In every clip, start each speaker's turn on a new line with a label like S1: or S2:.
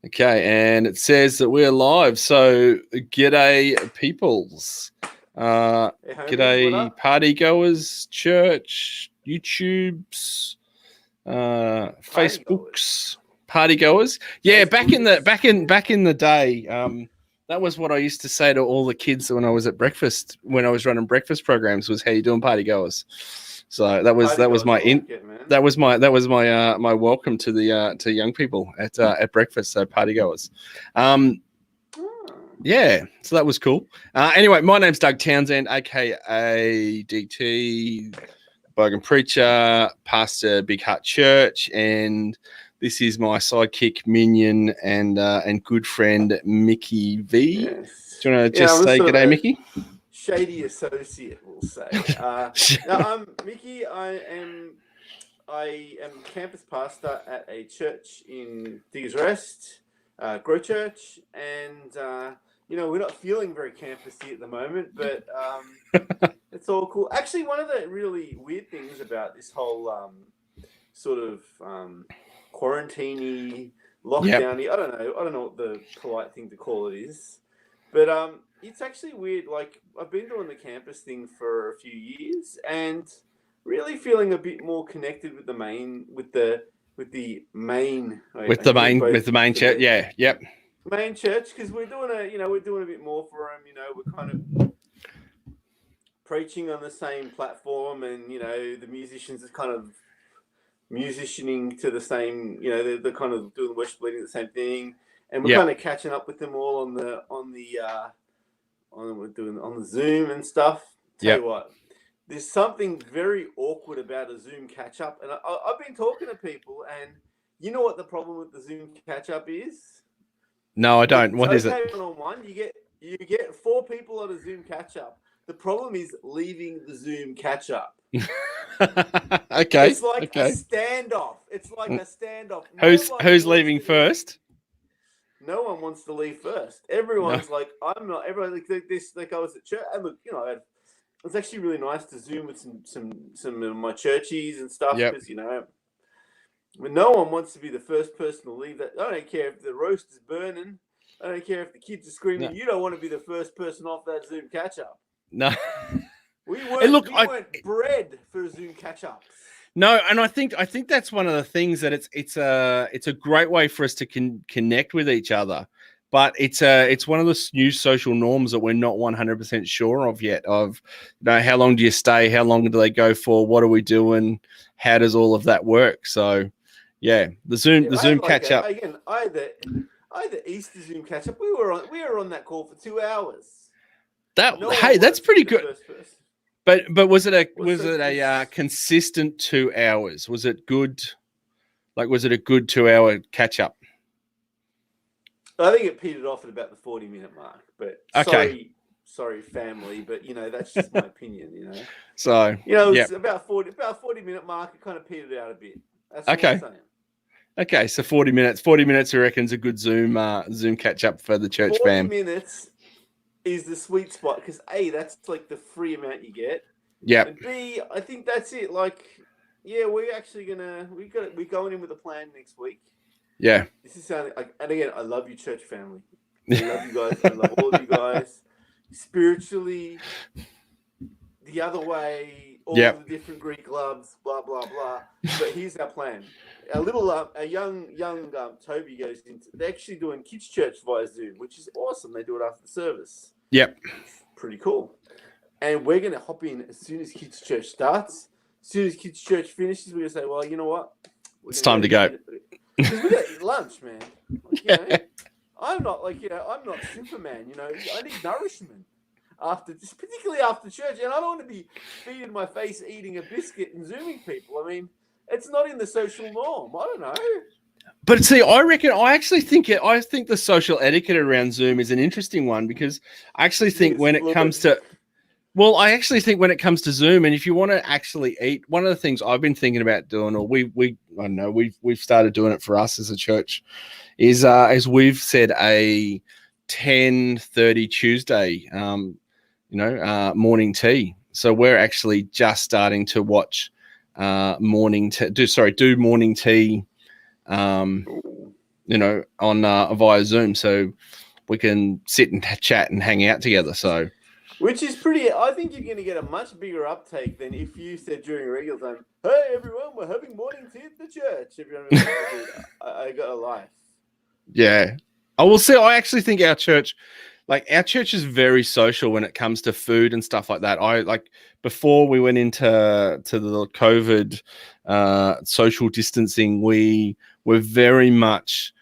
S1: Okay, and it says that we're live. So, g'day, peoples.
S2: Hey, homies, what
S1: G'day,
S2: up?
S1: party goers, church, YouTubes, Facebooks, party goers. Yeah, back in the day, that was what I used to say to all the kids when I was at breakfast, when I was running breakfast programs, was, "How you doing, party goers?" So that was my my welcome to the to young people at breakfast. So party goers. Yeah, so that was cool. Anyway, my name's Doug Townsend, aka DT, Bogan Preacher, pastor Big Heart Church, and this is my sidekick, minion, and good friend Mickey V.
S2: Yes.
S1: Do you want to just say g'day, Mickey?
S2: Shady associate, we'll say. Now, I'm Mickey. I am campus pastor at a church in Diggers Rest, Grow Church, and we're not feeling very campusy at the moment, but it's all cool. Actually, one of the really weird things about this whole sort of quarantine-y, lockdown-y, I don't know what the polite thing to call it is, but it's actually weird. Like, I've been doing the campus thing for a few years and really feeling a bit more connected with the main
S1: church. Yeah, yep.
S2: Main church, because we're doing a bit more for them. We're kind of preaching on the same platform, and the musicians are kind of musicianing to the same. They're kind of doing the worship leading the same thing, and we're kind of catching up with them all on the Zoom and stuff. Tell you what, there's something very awkward about a Zoom catch up, and I've been talking to people, and you know what the problem with the Zoom catch up is?
S1: No, I don't. What is it?
S2: One-on-one, you get 4 people on a Zoom catch up. The problem is leaving the Zoom catch up.
S1: Okay.
S2: It's like a standoff. It's like a standoff.
S1: Who's leaving first?
S2: No one wants to leave first. Everyone's like, I'm not. Everyone like this. Like, I was at church, and look, it was actually really nice to Zoom with some of my churchies and stuff, because when no one wants to be the first person to leave. That I don't care if the roast is burning. I don't care if the kids are screaming. No. You don't want to be the first person off that Zoom catch up.
S1: No.
S2: We weren't bred for Zoom catch ups.
S1: No, and I think that's one of the things that it's a great way for us to connect with each other, but it's one of the new social norms that we're not 100% sure of yet. Of how long do you stay? How long do they go for? What are we doing? How does all of that work? So, yeah, the Zoom catch up.
S2: Again, I had the Easter Zoom catch up. We were on that call for 2 hours.
S1: That's pretty good. But was it a consistent 2 hours? Was it good? Like, was it a good 2 hour catch up?
S2: I think it petered off at about the 40-minute mark. But sorry, family. But that's just my opinion.
S1: So
S2: it's about 40-minute mark. It kind of petered out a bit. That's what I'm saying.
S1: Okay, so 40 minutes. 40 minutes, I reckon, is a good Zoom catch up for the church fam.
S2: 40 minutes is the sweet spot, because A, that's like the free amount you get.
S1: Yeah.
S2: And B, I think that's it. Like, we're actually we're going in with a plan next week.
S1: Yeah.
S2: This is sounding like, and again, I love you, church family. I love you guys. I love all of you guys. Spiritually, the other way, all the different Greek loves, blah blah blah. But here's our plan. A young Toby goes into. They're actually doing kids' church via Zoom, which is awesome. They do it after the service.
S1: Yep.
S2: Pretty cool. And we're gonna hop in as soon as kids' church starts. As soon as kids' church finishes, we're gonna say, "Well, you know what?
S1: It's time to go."
S2: Because we gotta eat lunch, man. Like, I'm not Superman. I need nourishment particularly after church, and I don't want to be feeding my face, eating a biscuit, and zooming people. I mean, it's not in the social norm. I don't know.
S1: But see, I think the social etiquette around Zoom is an interesting one, because I actually think when it comes to Zoom, and if you want to actually eat, one of the things I've been thinking about doing, or we've started doing it for us as a church, is we've said a 10:30 Tuesday, morning tea. So we're actually just starting to watch do morning tea on via Zoom, so we can sit and chat and hang out together. So,
S2: which is pretty. I think you're going to get a much bigger uptake than if you said during regular time, "Hey everyone, we're having morning tea at the church." Everyone was like, I got a life.
S1: Yeah, I will say. I actually think our church is very social when it comes to food and stuff like that. Before we went into the COVID social distancing, we were very much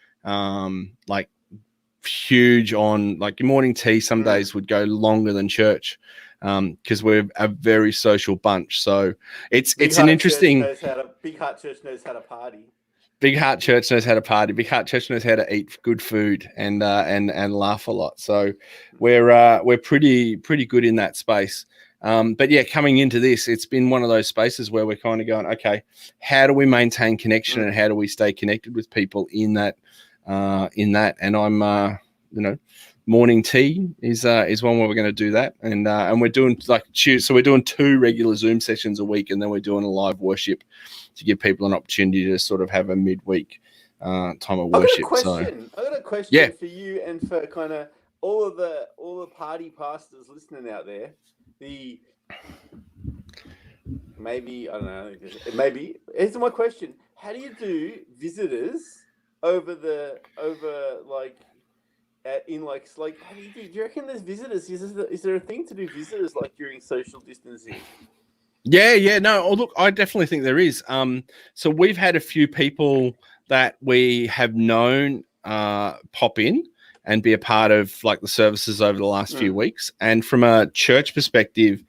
S1: huge on morning tea. Some days would go longer than church because we're a very social bunch. So it's an interesting.
S2: Big Heart Church knows how to party.
S1: Big Heart Church knows how to party. Big Heart Church knows how to eat good food and laugh a lot. So we're pretty good in that space. But yeah, coming into this, it's been one of those spaces where we're kind of going, okay, how do we maintain connection and how do we stay connected with people in that? And I'm morning tea is one where we're going to do that, and we're doing so we're doing 2 regular Zoom sessions a week, and then we're doing a live worship to give people an opportunity to sort of have a midweek time of worship.
S2: I got a question for you and for kind of all the party pastors listening out there. Here's my question: how do you do visitors how do you reckon there's visitors? Is there a thing to do visitors during social distancing?
S1: Yeah. No, look, I definitely think there is. So we've had a few people that we have known pop in and be a part of the services over the last few weeks. And from a church perspective,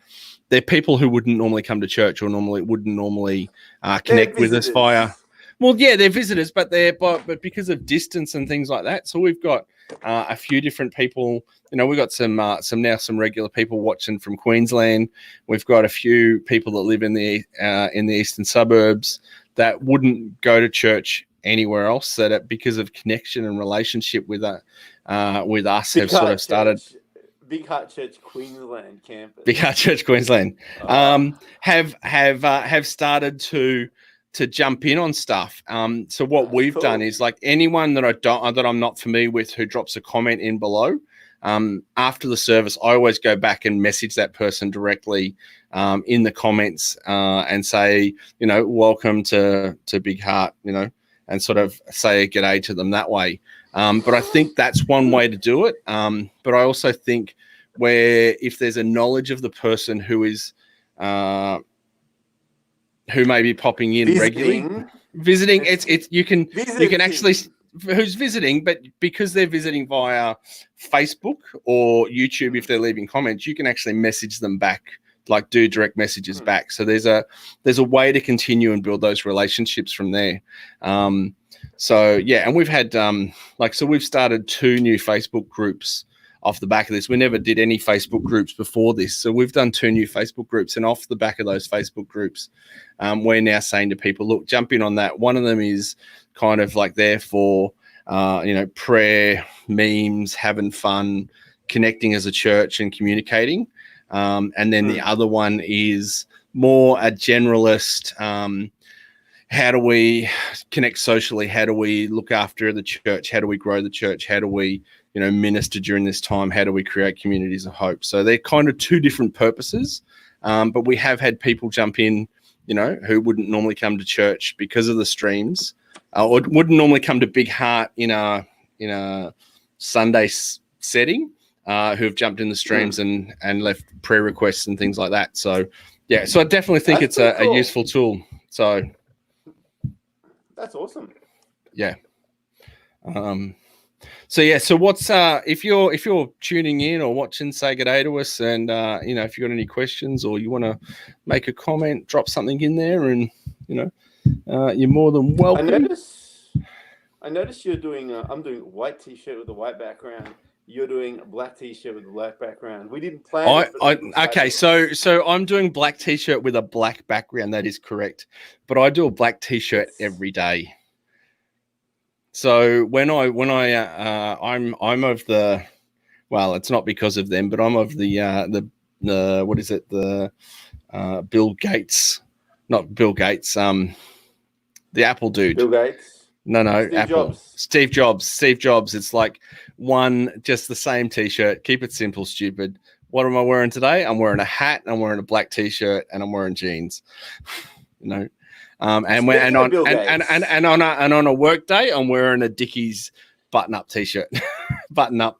S1: they're people who wouldn't normally come to church or wouldn't normally connect with us via. Well, yeah, they're visitors, but because of distance and things like that. So we've got a few different people. We've got some regular people watching from Queensland. We've got a few people that live in the eastern suburbs that wouldn't go to church anywhere else. That because of connection and relationship with us, have sort of started.
S2: Big Heart Church Queensland campus.
S1: Big Heart Church Queensland have started to jump in on stuff. So what we've done is anyone that I'm not familiar with who drops a comment in below, after the service, I always go back and message that person directly in the comments and say, welcome to Big Heart, and sort of say a g'day to them that way. But I think that's one way to do it. But I also think if there's a knowledge of the person who is who may be popping in regularly, visiting. You can actually who's visiting, but because they're visiting via Facebook or YouTube, if they're leaving comments, you can actually message them back, do direct messages back. So there's a way to continue and build those relationships from there. So yeah, and we've had so we've started 2 new Facebook groups off the back of this. We never did any Facebook groups before this. So we've done 2 new Facebook groups, and off the back of those Facebook groups, we're now saying to people, look, jump in on that. One of them is kind of there for, prayer, memes, having fun, connecting as a church and communicating. And then the other one is more a generalist, how do we connect socially? How do we look after the church? How do we grow the church? How do we, minister during this time? How do we create communities of hope? So they're kind of 2 different purposes. But we have had people jump in, who wouldn't normally come to church because of the streams, or wouldn't normally come to Big Heart in a Sunday setting, who have jumped in the streams and left prayer requests and things like that. So yeah, so I definitely think it's a useful tool. So.
S2: That's awesome.
S1: Yeah. So what's if you're tuning in or watching, say good day to us, and if you got any questions or you want to make a comment, drop something in there, and you're more than welcome.
S2: I noticed you're doing. I'm doing a white t-shirt with a white background. You're doing a black t-shirt with a black background. We didn't plan.
S1: Okay, so I'm doing black t-shirt with a black background. That is correct, but I do a black t-shirt every day. So when I'm of the, well, it's not because of them, but I'm of the what is it, the Bill Gates, not Bill Gates, the Apple dude.
S2: Bill Gates.
S1: No,
S2: Steve
S1: Apple.
S2: Jobs.
S1: Steve Jobs. It's like just the same t-shirt. Keep it simple, stupid. What am I wearing today? I'm wearing a hat, I'm wearing a black t-shirt, and I'm wearing jeans. And on a work day, I'm wearing a Dickies button-up t-shirt, button-up.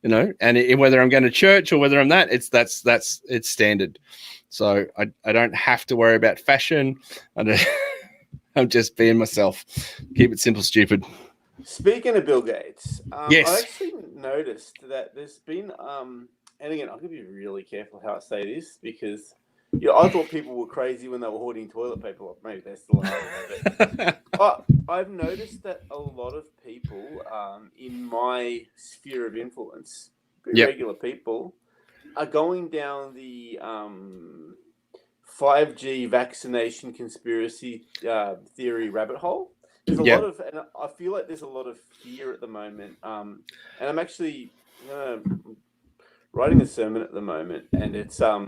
S1: And whether I'm going to church or whether I'm it's standard. So I don't have to worry about fashion. I'm just being myself. Keep it simple, stupid.
S2: Speaking of Bill Gates,
S1: yes.
S2: I actually noticed that there's been, and again, I'm going to be really careful how I say this because I thought people were crazy when they were hoarding toilet paper. Well, maybe they still are. But I've noticed that a lot of people in my sphere of influence, regular people, are going down the 5G vaccination conspiracy theory rabbit hole. There's a lot of, and I feel like there's a lot of fear at the moment. And I'm actually writing a sermon at the moment, and it's I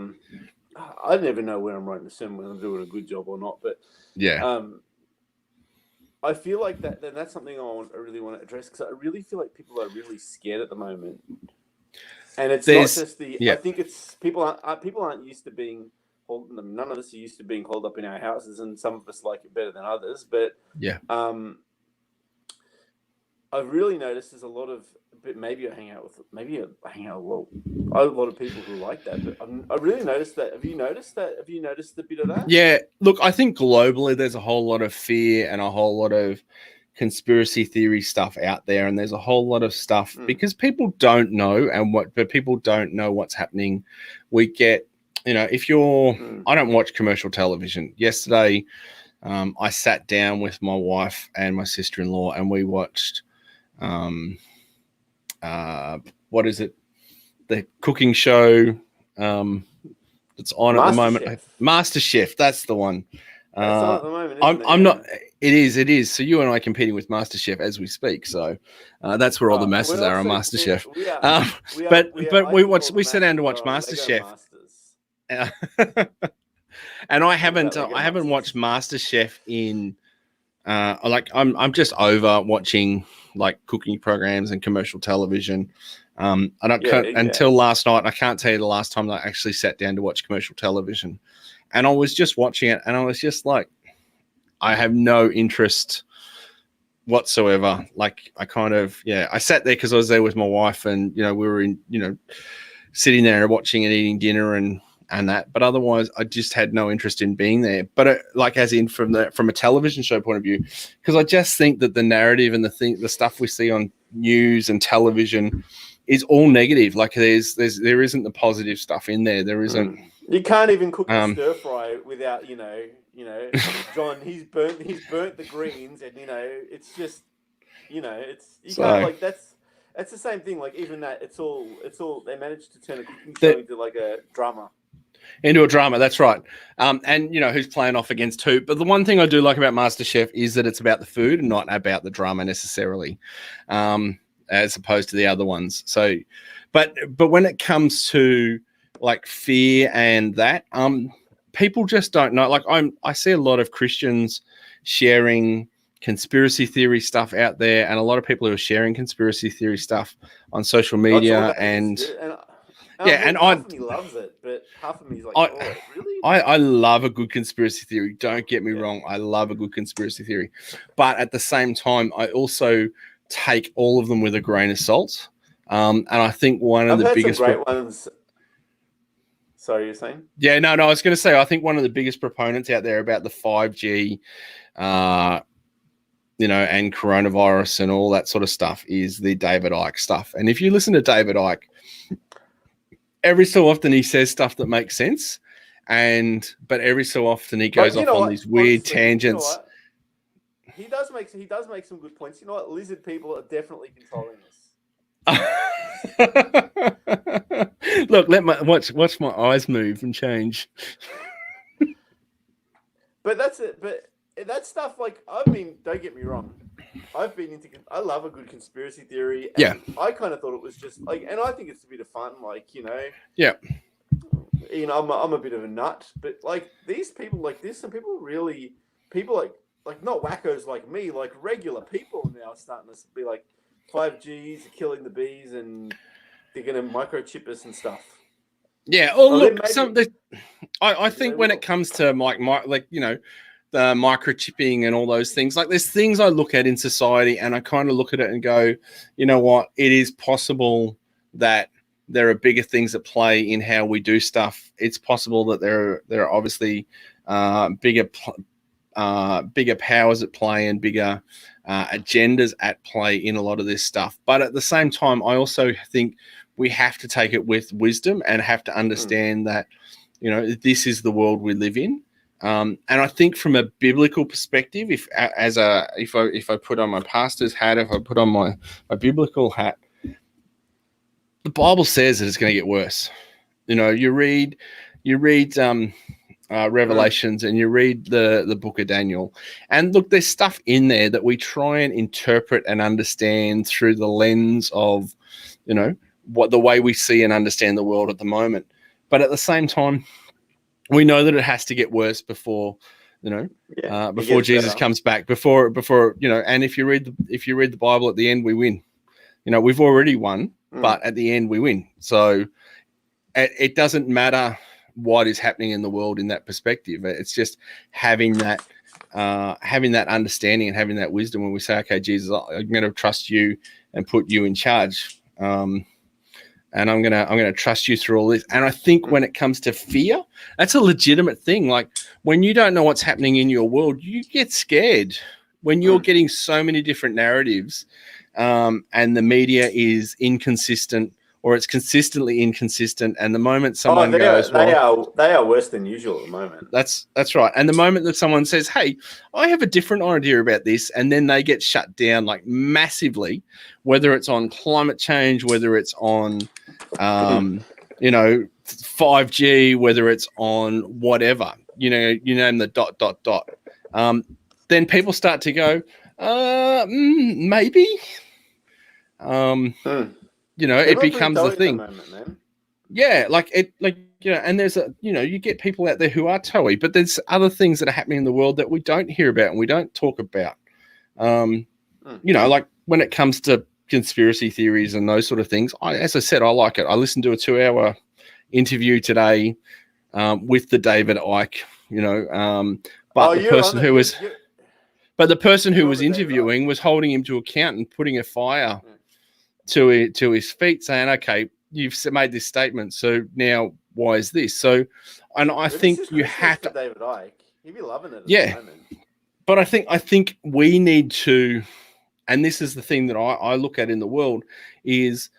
S2: never know when I'm writing the sermon, whether I'm doing a good job or not. But I feel like that's something I really want to address because I really feel like people are really scared at the moment, and it's not just I think it's people aren't used to being. None of us are used to being holed up in our houses, and some of us like it better than others. But I've really noticed there's a lot of. But maybe I hang out with a lot of people who like that. But I really noticed that. Have you noticed that? Have you noticed a bit of that?
S1: Yeah. Look, I think globally there's a whole lot of fear and a whole lot of conspiracy theory stuff out there, and there's a whole lot of stuff because people don't know but people don't know what's happening. We get. If you're, I don't watch commercial television. Yesterday, I sat down with my wife and my sister-in-law, and we watched, what is it? The cooking show that's on at the moment. MasterChef. That's the one.
S2: That's on at the moment.
S1: I'm not. It is. So you and I are competing with MasterChef as we speak. So that's where all the masses are on MasterChef. We sat down to watch MasterChef. And I haven't watched MasterChef in I'm just over watching like cooking programs and commercial television. Until last night. I can't tell you the last time I actually sat down to watch commercial television, and I was just watching it, and I was just like, I have no interest whatsoever. Like I sat there because I was there with my wife, and we were sitting there watching and eating dinner and that, but otherwise I just had no interest in being there. But from a television show point of view, because I just think that the narrative and the stuff we see on news and television is all negative. Like there isn't the positive stuff in there. There isn't.
S2: You can't even cook a stir fry without John. He's burnt the greens, and it's just can't like that's the same thing. Like even that, it's all they managed to turn a cooking show into like a drama.
S1: Into a drama, that's right. And who's playing off against who. But the one thing I do like about MasterChef is that it's about the food and not about the drama necessarily, as opposed to the other ones. So, but when it comes to like fear and that, people just don't know. Like I see a lot of Christians sharing conspiracy theory stuff out there, and a lot of people who are sharing conspiracy theory stuff on social media
S2: and half of me loves it, but half of me is like, really?
S1: I love a good conspiracy theory. Don't get me wrong. I love a good conspiracy theory. But at the same time, I also take all of them with a grain of salt. And I think one of the biggest
S2: great ones. Sorry, you're saying?
S1: Yeah, no, I was going to say, I think one of the biggest proponents out there about the 5G, and coronavirus and all that sort of stuff is the David Icke stuff. And if you listen to David Icke, every so often he says stuff that makes sense, but every so often he goes off on these weird tangents.
S2: He does make some good points. You know what? Lizard people are definitely controlling this.
S1: Look, watch my eyes move and change.
S2: But that's it. But that stuff, like, don't get me wrong. I love a good conspiracy theory. And I kind of thought it was just like, and I think it's a bit of fun, like,
S1: Yeah.
S2: I'm a bit of a nut, but like these people like this, some people really, people like like not wackos like me, like regular people now are starting to be like 5Gs are killing the bees and they're going to microchip us and stuff.
S1: Yeah. Oh,
S2: Well, then
S1: look,
S2: maybe
S1: I
S2: they
S1: think when it
S2: will.
S1: comes to like you know, the microchipping and all those things, like there's things I look at in society and I kind of look at it and go, you know what, it is possible that there are bigger things at play in how we do stuff. It's possible that there are obviously bigger powers at play and bigger agendas at play in a lot of this stuff. But at the same time, I also think we have to take it with wisdom and have to understand that, you know, this is the world we live in. And I think from a biblical perspective, if I put on my pastor's hat, if I put on my biblical hat, the Bible says that it's going to get worse. You know, you read Revelations and you read the book of Daniel, and look, there's stuff in there that we try and interpret and understand through the lens of, you know, what the way we see and understand the world at the moment. But at the same time, we know that it has to get worse before, you know, before Jesus comes back, before you know. And if you read the Bible, at the end we win. You know, we've already won, but at the end we win. So it doesn't matter what is happening in the world in that perspective. It's just having that understanding and having that wisdom when we say, okay, Jesus, I'm going to trust you and put you in charge. And I'm gonna trust you through all this. And I think when it comes to fear, that's a legitimate thing. Like when you don't know what's happening in your world, you get scared when you're getting so many different narratives, and the media is inconsistent or it's consistently inconsistent. And the moment someone goes,
S2: they are worse than usual at the moment.
S1: That's right. And the moment that someone says, hey, I have a different idea about this, and then they get shut down like massively, whether it's on climate change, whether it's on, you know, 5G, whether it's on whatever, you know, you name the ... Then people start to go, maybe, you know, it becomes the thing.
S2: Moment, man.
S1: Yeah, like you know, and there's you get people out there who are toey, but there's other things that are happening in the world that we don't hear about and we don't talk about. You know, like when it comes to conspiracy theories and those sort of things, as I said, I like it. I listened to a 2-hour interview today with the David Icke, you know, but the person who was interviewing was holding him to account and putting a fire to his feet, saying, okay, you've made this statement, so now why is this? So, and I think you have to.
S2: David Icke, he'd be loving it at the moment.
S1: But I think we need to, and this is the thing that I look at in the world, is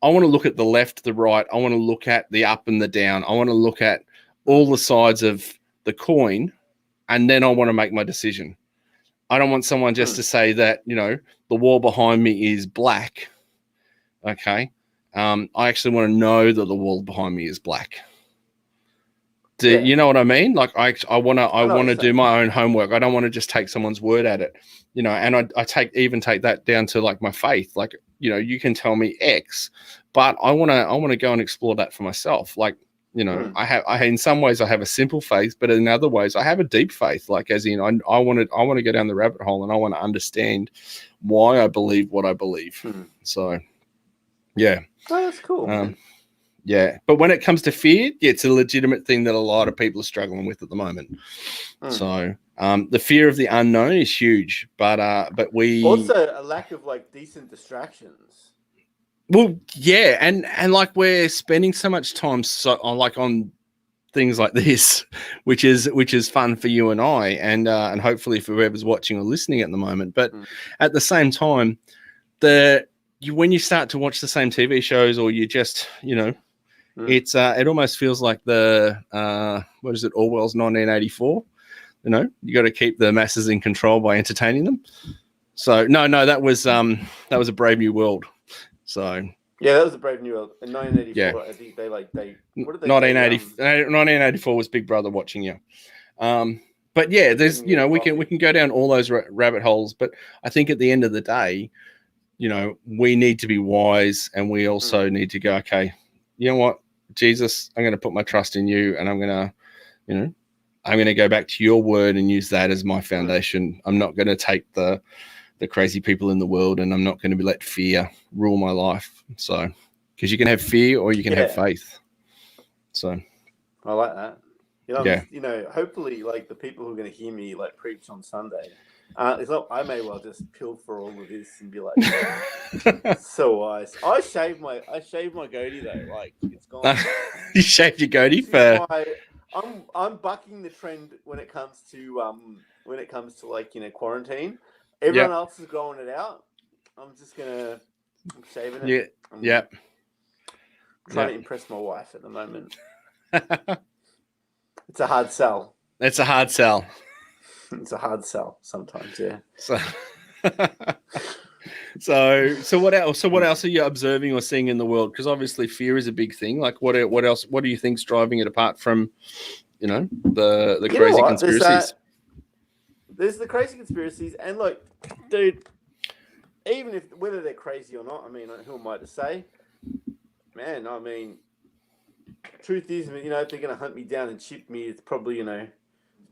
S1: I want to look at the left, the right. I want to look at the up and the down. I want to look at all the sides of the coin, and then I want to make my decision. I don't want someone just to say that, you know, the wall behind me is black. Okay. I actually want to know that the wall behind me is black. You know what I mean? Like I want to do my own homework. I don't want to just take someone's word at it, you know. And I take that down to like my faith. Like, you know, you can tell me X, but I want to go and explore that for myself. Like, you know, I in some ways I have a simple faith, but in other ways I have a deep faith. Like, as in, I want to go down the rabbit hole and I want to understand why I believe what I believe. So, yeah.
S2: Oh, that's cool.
S1: Yeah, but when it comes to fear, it's a legitimate thing that a lot of people are struggling with at the moment. So the fear of the unknown is huge, but we
S2: also a lack of like decent distractions.
S1: Well, yeah, and like we're spending so much time on things like this, which is fun for you and I, and hopefully for whoever's watching or listening at the moment. But at the same time, when you start to watch the same TV shows, or you just, you know, it's it almost feels like what is it, Orwell's 1984. You know, you got to keep the masses in control by entertaining them. So no, that was a Brave New World. So
S2: yeah, that was a Brave New World in 1984. Yeah. I think they what did they
S1: 1984 was Big Brother watching you. But yeah, there's, you know, we can go down all those rabbit holes, but I think at the end of the day, you know, we need to be wise, and we also need to go, okay, you know what, Jesus, I'm going to put my trust in you, and I'm going to, you know, I'm going to go back to your word and use that as my foundation. I'm not going to take the crazy people in the world, and I'm not going to let fear rule my life. So, because you can have fear or you can have faith. So,
S2: I like that.
S1: Yeah.
S2: Hopefully, like the people who are going to hear me like preach on Sunday, it's not. I may well just pilfer all of this and be like, so wise. I shaved my goatee though. Like it's gone.
S1: You shaved your goatee for.
S2: I'm bucking the trend when it comes to like quarantine. Everyone else is growing it out. I'm shaving it.
S1: Yeah.
S2: Trying to impress my wife at the moment. It's a hard sell.
S1: It's a hard sell.
S2: It's a hard sell sometimes, yeah.
S1: So what else? So what else are you observing or seeing in the world? Because obviously fear is a big thing. Like what else? What do you think's driving it apart from, the crazy conspiracies?
S2: There's the crazy conspiracies, and look, dude, even if whether they're crazy or not, I mean, who am I to say? Man, I mean, truth is, if they're going to hunt me down and chip me, it's probably,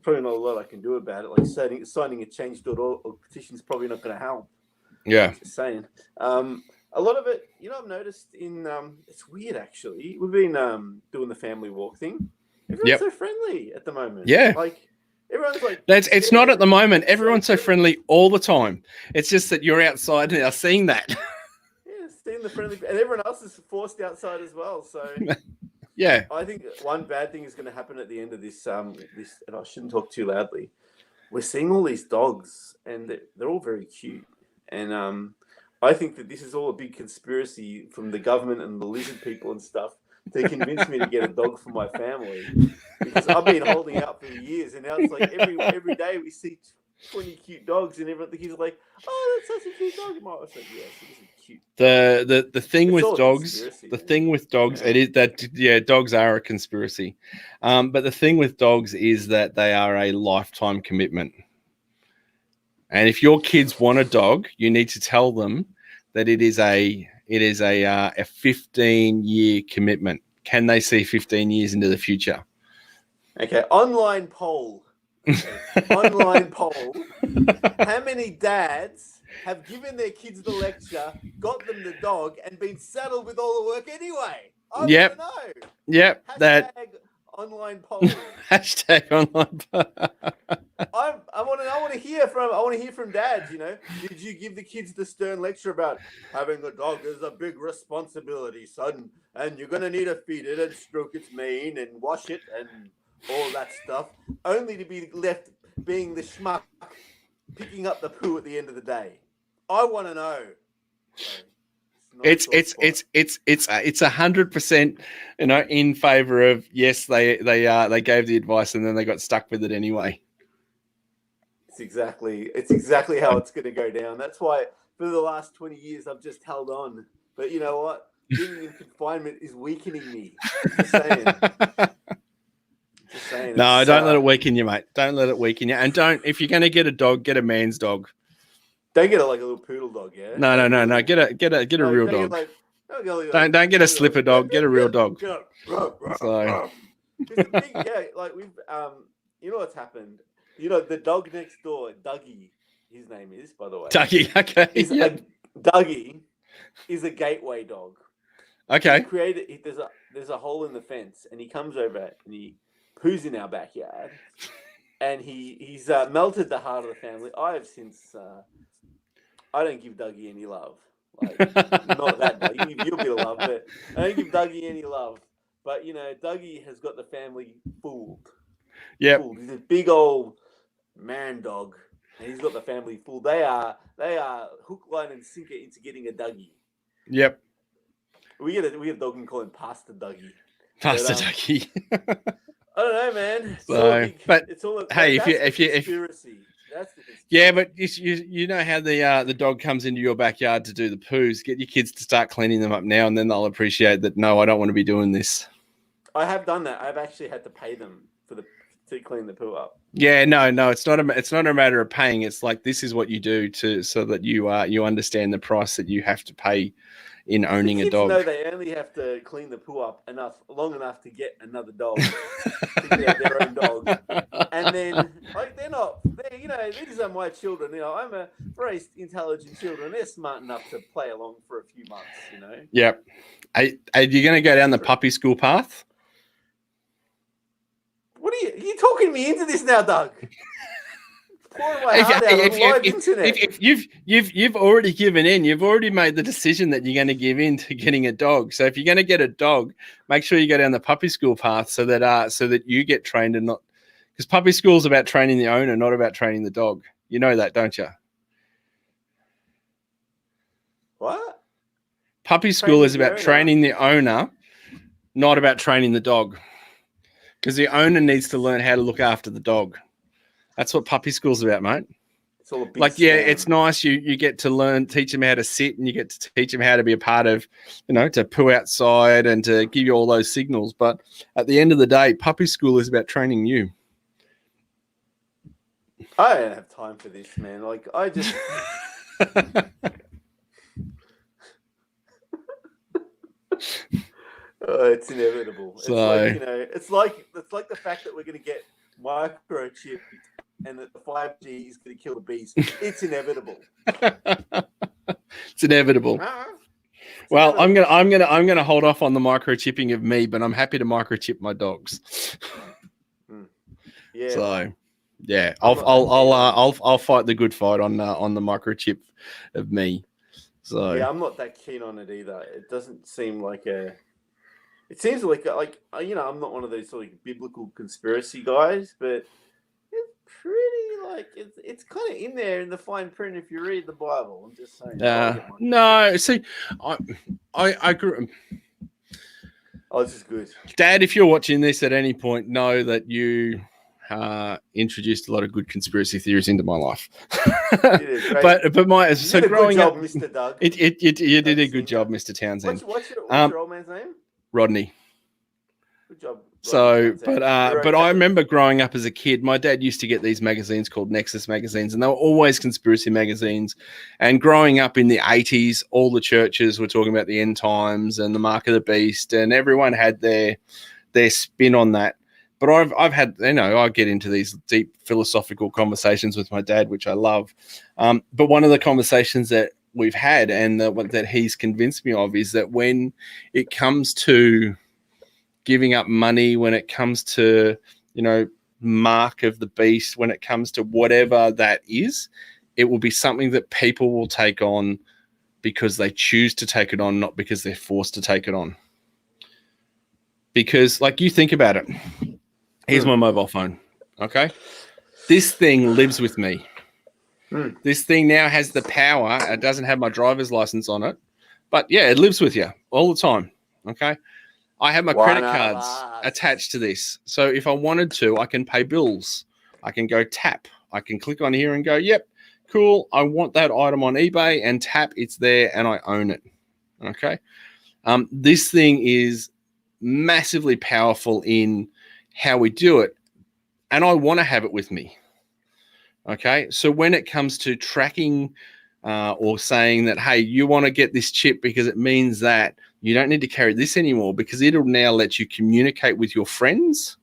S2: probably not a lot I can do about it. Like signing a change.org petition is probably not going to help.
S1: Yeah.
S2: Just saying. A lot of it, I've noticed it's weird actually. We've been doing the family walk thing. Everyone's so friendly at the moment.
S1: Yeah.
S2: Like everyone's like.
S1: It's not at the moment. Everyone's so friendly all the time. It's just that you're outside now seeing that.
S2: Yeah, seeing the friendly, and everyone else is forced outside as well. So.
S1: Yeah.
S2: I think one bad thing is going to happen at the end of this. And I shouldn't talk too loudly. We're seeing all these dogs, and they're all very cute. And I think that this is all a big conspiracy from the government and the lizard people and stuff to convince me to get a dog for my family. Because I've been holding out for years, and now it's like every day we see 20 cute dogs, and everyone he's like, "Oh, that's such a cute dog." I was like, "Yes, it is cute."
S1: The thing with dogs, it is that dogs are a conspiracy. But the thing with dogs is that they are a lifetime commitment. And if your kids want a dog, you need to tell them that it is a 15-year commitment. Can they see 15 years into the future?
S2: Okay, online poll. Online poll. How many dads have given their kids the lecture, got them the dog, and been saddled with all the work anyway? I want to know.
S1: Yep.
S2: Hashtag online poll.
S1: Hashtag online poll.
S2: I want to hear from dads. Did you give the kids the stern lecture about having a dog is a big responsibility, son, and you're gonna need to feed it and stroke its mane and wash it and all that stuff, only to be left being the schmuck picking up the poo at the end of the day? I want to know. It's
S1: 100%, in favor of yes. They gave the advice and then they got stuck with it anyway.
S2: It's exactly how it's going to go down. That's why for the last 20 years I've just held on. But you know what? Being in confinement is weakening me. Just saying.
S1: No, don't let it weaken you, mate. Don't let it weaken you. And if you're going to get a dog, get a man's dog.
S2: Don't get a little poodle dog, yeah?
S1: No. Get a real dog. Don't get a slipper dog. Get a real dog.
S2: So. We've what's happened? The dog next door, Dougie, his name is, by the way.
S1: Dougie, okay.
S2: Dougie is a gateway dog.
S1: Okay.
S2: There's a hole in the fence, and he comes over and he poos in our backyard, and he's melted the heart of the family. I have since I don't give Dougie any love, like not that Dougie. You'll be a love, but I don't give Dougie any love. But Dougie has got the family fooled.
S1: Yeah,
S2: he's a big old man dog, and he's got the family fooled. They are hook, line, and sinker into getting a Dougie.
S1: Yep.
S2: We get a dog and call him Pastor Dougie.
S1: Pastor Dougie.
S2: I don't know, man.
S1: It's all hey, if you conspiracy. That's the conspiracy. Yeah, but you know how the dog comes into your backyard to do the poos. Get your kids to start cleaning them up now, and then they'll appreciate that. No, I don't want to be doing this.
S2: I have done that. I've actually had to pay them to clean the poo up.
S1: Yeah, no, it's not a matter of paying. It's like this is what you do so that you understand the price that you have to pay in owning
S2: the
S1: a
S2: kids
S1: dog.
S2: know they only have to clean the poo up long enough to get another dog, to get their own dog, and then like these are my children. I'm a very intelligent children. They're smart enough to play along for a few months.
S1: Yep. Are you going to go down the puppy school path?
S2: What are you talking me into this now, Doug? Pouring my heart out on live internet.
S1: If you've already given in, you've already made the decision that you're going to give in to getting a dog. So if you're going to get a dog, make sure you go down the puppy school path so that you get trained and not, because puppy school is about training the owner, not about training the dog. You know that, don't you?
S2: What?
S1: Puppy school is about training the owner, not about training the dog. Because the owner needs to learn how to look after the dog. That's what puppy school's about, mate.
S2: It's all a big
S1: like,
S2: scam.
S1: yeah, it's nice. You get to teach them how to sit, and you get to teach them how to be a part of, to poo outside and to give you all those signals. But at the end of the day, puppy school is about training you.
S2: I don't have time for this, man. Like, I just... it's inevitable. It's like the fact that we're going to get microchipped and that the 5G is going to kill the bees. It's inevitable.
S1: It's inevitable. Well, I'm gonna hold off on the microchipping of me, but I'm happy to microchip my dogs.
S2: Yeah.
S1: So, yeah, I'll fight the good fight on the microchip of me. So
S2: yeah, I'm not that keen on it either. It doesn't seem like a. It seems like I'm not one of those sort of biblical conspiracy guys, but it's pretty it's kind of in there in the fine print if you read the Bible. I'm just saying.
S1: No, see, I grew.
S2: Oh, this is good,
S1: Dad. If you're watching this at any point, know that you introduced a lot of good conspiracy theories into my life. but growing up,
S2: Mr. Doug.
S1: You did a good job, Mr. Townsend.
S2: What's your old man's name?
S1: Rodney.
S2: Good job.
S1: So, but I remember growing up as a kid, my dad used to get these magazines called Nexus magazines, and they were always conspiracy magazines. And growing up in the 80s, all the churches were talking about the end times and the mark of the beast, and everyone had their spin on that. But I've had, I get into these deep philosophical conversations with my dad, which I love. But one of the conversations that we've had and that he's convinced me of is that when it comes to giving up money, when it comes to, mark of the beast, when it comes to whatever that is, it will be something that people will take on because they choose to take it on, not because they're forced to take it on. Because, like, you think about it. Here's my mobile phone, okay? This thing lives with me. This thing now has the power. It doesn't have my driver's license on it. But, yeah, it lives with you all the time, okay? I have my credit cards attached to this. So if I wanted to, I can pay bills. I can go tap. I can click on here and go, yep, cool. I want that item on eBay, and tap, it's there, and I own it, okay? This thing is massively powerful in how we do it, and I want to have it with me. Okay, so when it comes to tracking or saying that, hey, you want to get this chip because it means that you don't need to carry this anymore, because it'll now let you communicate with your friends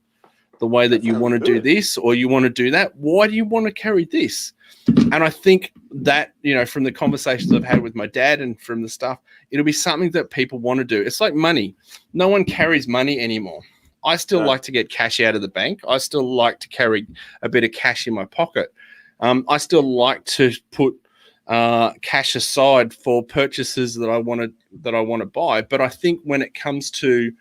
S1: the way that you want to do this or you want to do that. Why do you want to carry this? And I think that, from the conversations I've had with my dad and from the stuff, it'll be something that people want to do. It's like money. No one carries money anymore. I still like to get cash out of the bank. I still like to carry a bit of cash in my pocket. I still like to put cash aside for purchases that I want to buy. But I think when it comes to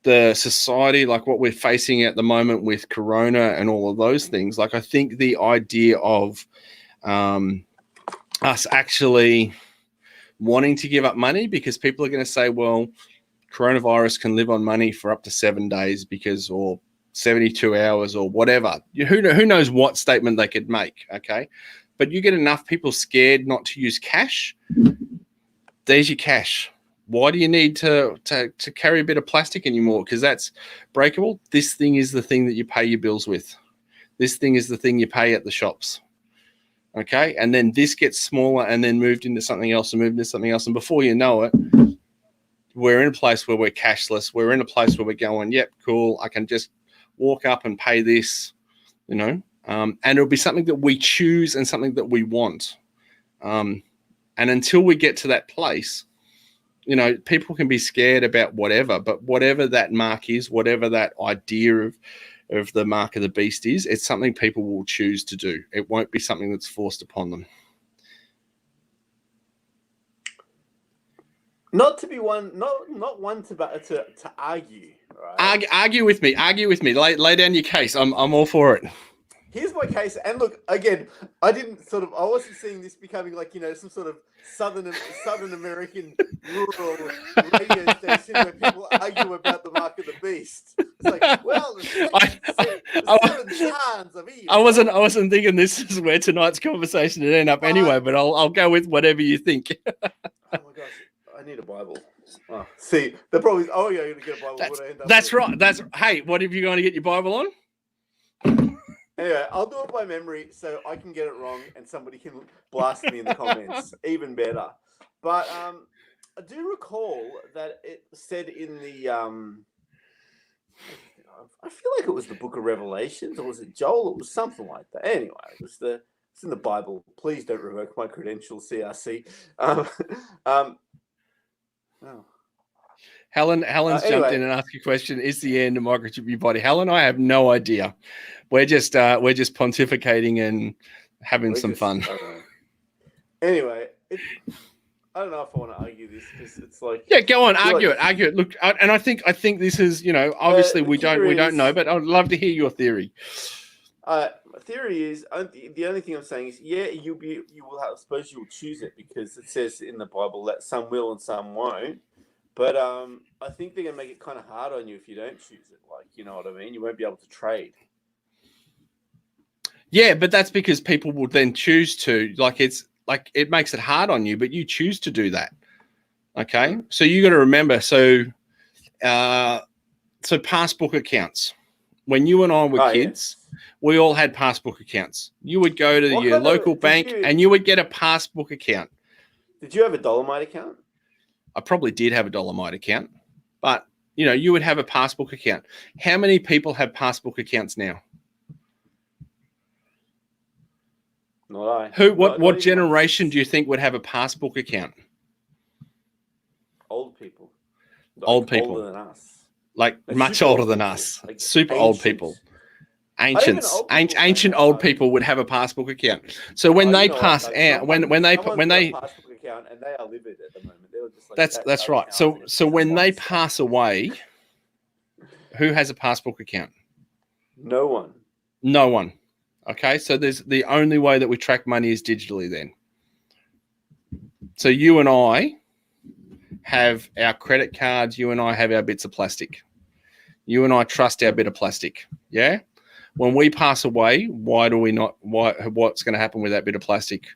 S1: the society, like what we're facing at the moment with Corona and all of those things, like I think the idea of us actually wanting to give up money, because people are going to say, well, coronavirus can live on money for up to 7 days or 72 hours or whatever. Who knows what statement they could make, okay? But you get enough people scared not to use cash, there's your cash. Why do you need to carry a bit of plastic anymore? Because that's breakable. This thing is the thing that you pay your bills with. This thing is the thing you pay at the shops. Okay. And then this gets smaller and then moved into something else and moved into something else. And before you know it, we're in a place where we're cashless. We're in a place where we're going, yep, cool. I can just walk up and pay this, and it'll be something that we choose and something that we want. And until we get to that place, people can be scared about whatever, but whatever that mark is, whatever that idea of the mark of the beast is, it's something people will choose to do. It won't be something that's forced upon them.
S2: Not to be one, not one to argue. Right?
S1: Argue with me. Lay down your case. I'm all for it.
S2: Here's my case, and look, again, I wasn't seeing this becoming like, some sort of Southern American rural radio station where people argue about the mark of the beast. It's like, well, the seven chans of evil.
S1: I wasn't thinking this is where tonight's conversation would end up anyway, but I'll go with whatever you think.
S2: Oh my gosh, I need a Bible. Oh, see, the problem is, you're going to get a Bible.
S1: That's right. Hey, what if you're going to get your Bible on?
S2: Anyway, I'll do it by memory so I can get it wrong and somebody can blast me in the comments. Even better. But I do recall that it said in the I feel like it was the Book of Revelations, or was it Joel? It was something like that. Anyway, it's in the Bible. Please don't revoke my credentials, CRC.
S1: Helen's jumped in and asked a question. Is the end a microchip your body? Helen, I have no idea. We're just pontificating and having some fun.
S2: Anyway, I don't know if I want to argue this because it's like,
S1: yeah, go on, argue it. Look, and I think this is, obviously we don't know, but I'd love to hear your theory.
S2: My theory is the only thing I'm saying is, you will have, I suppose you will choose it because it says in the Bible that some will and some won't. But I think they're going to make it kind of hard on you if you don't choose it. Like, you know what I mean? You won't be able to trade.
S1: Yeah, but that's because people will then choose to, it makes it hard on you, but you choose to do that. Okay? So you got to remember, so passbook accounts. When you and I were kids, we all had passbook accounts. You would go to your local bank and you would get a passbook account.
S2: Did you have a Dolomite account?
S1: I probably did have a Dolomite account, but you would have a passbook account. How many people have passbook accounts now?
S2: Not I.
S1: What generation do you think would have a passbook account?
S2: Old people.
S1: Old people.
S2: Older than us.
S1: Like much older than us. Like super ancient. Old people. Ancient old people would have a passbook account. So when they pass out, when they
S2: passbook account and they are livid at the moment. They were just like,
S1: that's right. So when they pass away, who has a passbook account?
S2: No one.
S1: No one. Okay, so there's the only way that we track money is digitally then. So you and I have our credit cards, you and I have our bits of plastic. You and I trust our bit of plastic. Yeah? When we pass away, what's going to happen with that bit of plastic?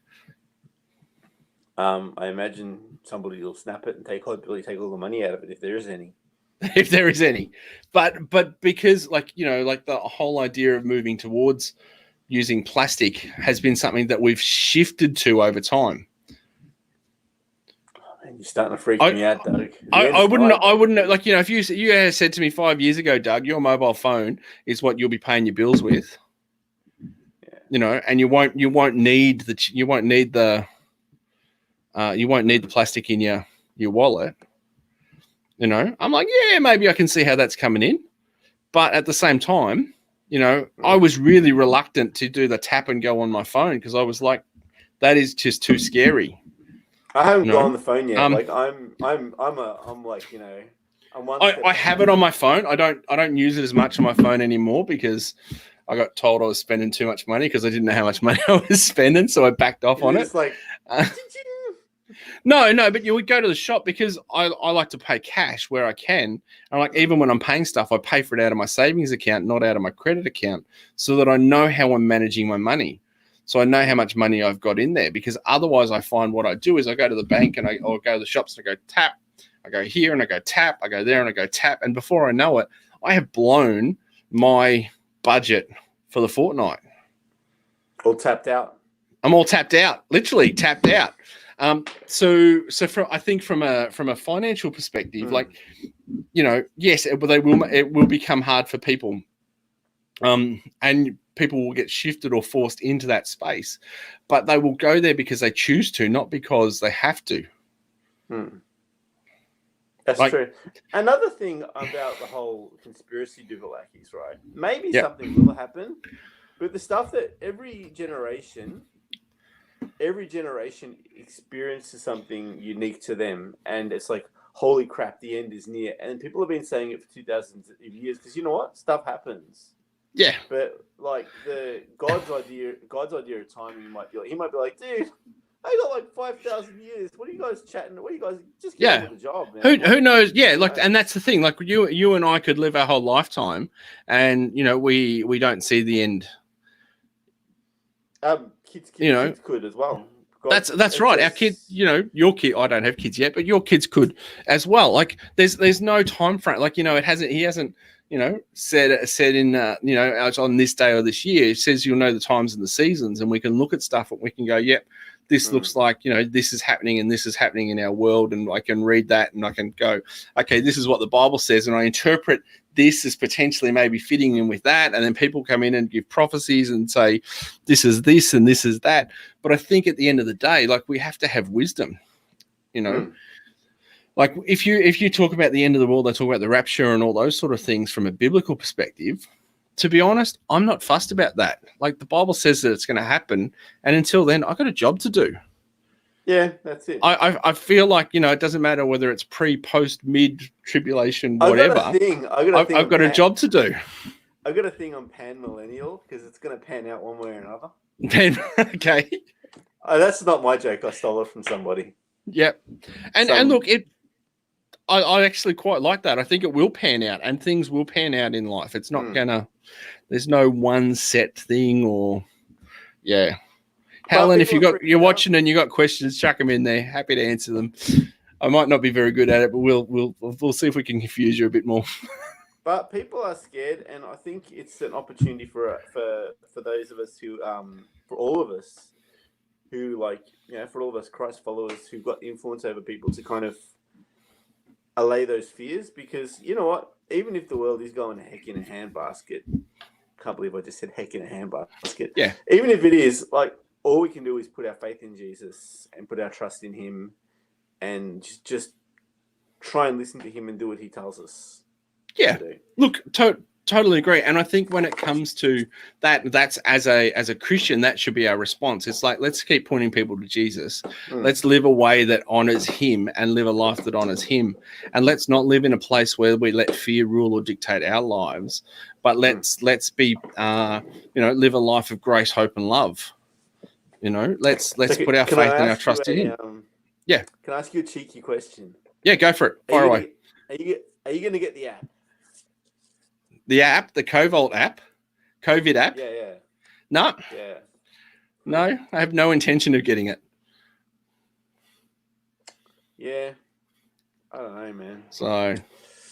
S2: I imagine somebody will snap it and take all the money out of it if there is any.
S1: If there is any. But because the whole idea of moving towards using plastic has been something that we've shifted to over time.
S2: Man, you're starting to freak me out, Doug.
S1: I wouldn't if you had said to me 5 years ago, Doug, your mobile phone is what you'll be paying your bills with. Yeah. And you won't need the plastic in your wallet. I'm like, yeah, maybe I can see how that's coming in. But at the same time, I was really reluctant to do the tap and go on my phone because I was like, that is just too scary.
S2: I haven't gone on the phone yet. I
S1: have it on my phone. I don't use it as much on my phone anymore because I got told I was spending too much money because I didn't know how much money I was spending, so I backed off on it.
S2: It's like,
S1: no, but you would go to the shop because I like to pay cash where I can. And even when I'm paying stuff, I pay for it out of my savings account, not out of my credit account, so that I know how I'm managing my money. So I know how much money I've got in there, because otherwise I find what I do is I go to the bank or go to the shops and I go tap, I go here and I go tap, I go there and I go tap. And before I know it, I have blown my budget for the fortnight.
S2: All tapped out.
S1: I'm all tapped out, literally tapped out. So I think from a financial perspective, like, yes, it will become hard for people, and people will get shifted or forced into that space, but they will go there because they choose to, not because they have to.
S2: That's true. Another thing about the whole conspiracy duvelakis, right? Maybe something will happen, but the stuff that every generation experiences something unique to them, and it's like, holy crap, the end is near. And people have been saying it for 2,000 years, because you know what? Stuff happens.
S1: Yeah.
S2: But like God's idea of timing might be like, dude, I got like 5,000 years. What are you guys chatting? What are you guys just get on with the job, man?
S1: Who knows? Yeah, like, and that's the thing. Like, you and I could live our whole lifetime, and we don't see the end.
S2: Kids could as well.
S1: That's right. Our kid, your kid. I don't have kids yet, but your kids could as well. Like, there's no time frame. Like, he hasn't said in on this day or this year. It says you'll know the times and the seasons, and we can look at stuff and we can go, yep, this looks like this is happening and this is happening in our world, and I can read that and I can go, okay, this is what the Bible says, and I interpret this as potentially maybe fitting in with that. And then people come in and give prophecies and say, this is this and this is that. But I think at the end of the day, like, we have to have wisdom, Like, if you talk about the end of the world, they talk about the rapture and all those sort of things from a biblical perspective. To be honest, I'm not fussed about that. Like, the Bible says that it's going to happen, and until then, I've got a job to do.
S2: Yeah, that's it.
S1: I feel like, it doesn't matter whether it's pre, post, mid, tribulation, whatever. I've got a job to do.
S2: I've got a thing on pan millennial, because it's going to pan out one way or another.
S1: Okay.
S2: That's not my joke. I stole it from somebody.
S1: Yep. And look, I actually quite like that. I think it will pan out, and things will pan out in life. It's not there's no one set thing, or Helen, if you're watching and you got questions, chuck them in there. Happy to answer them. I might not be very good at it, but we'll see if we can confuse you a bit more.
S2: But people are scared, and I think it's an opportunity for those of us who, for all of us who, for all of us Christ followers who've got influence over people, to kind of allay those fears. Because you know what? Even if the world is going heck in a handbasket, can't believe I just said heck in a handbasket. Yeah. Even if it is, like, all we can do is put our faith in Jesus and put our trust in him, and just try and listen to him and do what he tells us. Yeah. To do. Look,
S1: totally agree. And I think when it comes to that's as a Christian, that should be our response. It's like, let's keep pointing people to Jesus. Let's live a way that honors him and live a life that honors him. And let's not live in a place where we let fear rule or dictate our lives, but let's be, live a life of grace, hope, and love. Let's put our faith and our trust in him. Yeah.
S2: Can I ask you a cheeky question?
S1: Yeah, go for it. Fire away.
S2: Are you going to get the app?
S1: The app, the COVID app?
S2: Yeah.
S1: No.
S2: Yeah.
S1: No, I have no intention of getting it.
S2: Yeah. I don't know, man.
S1: So,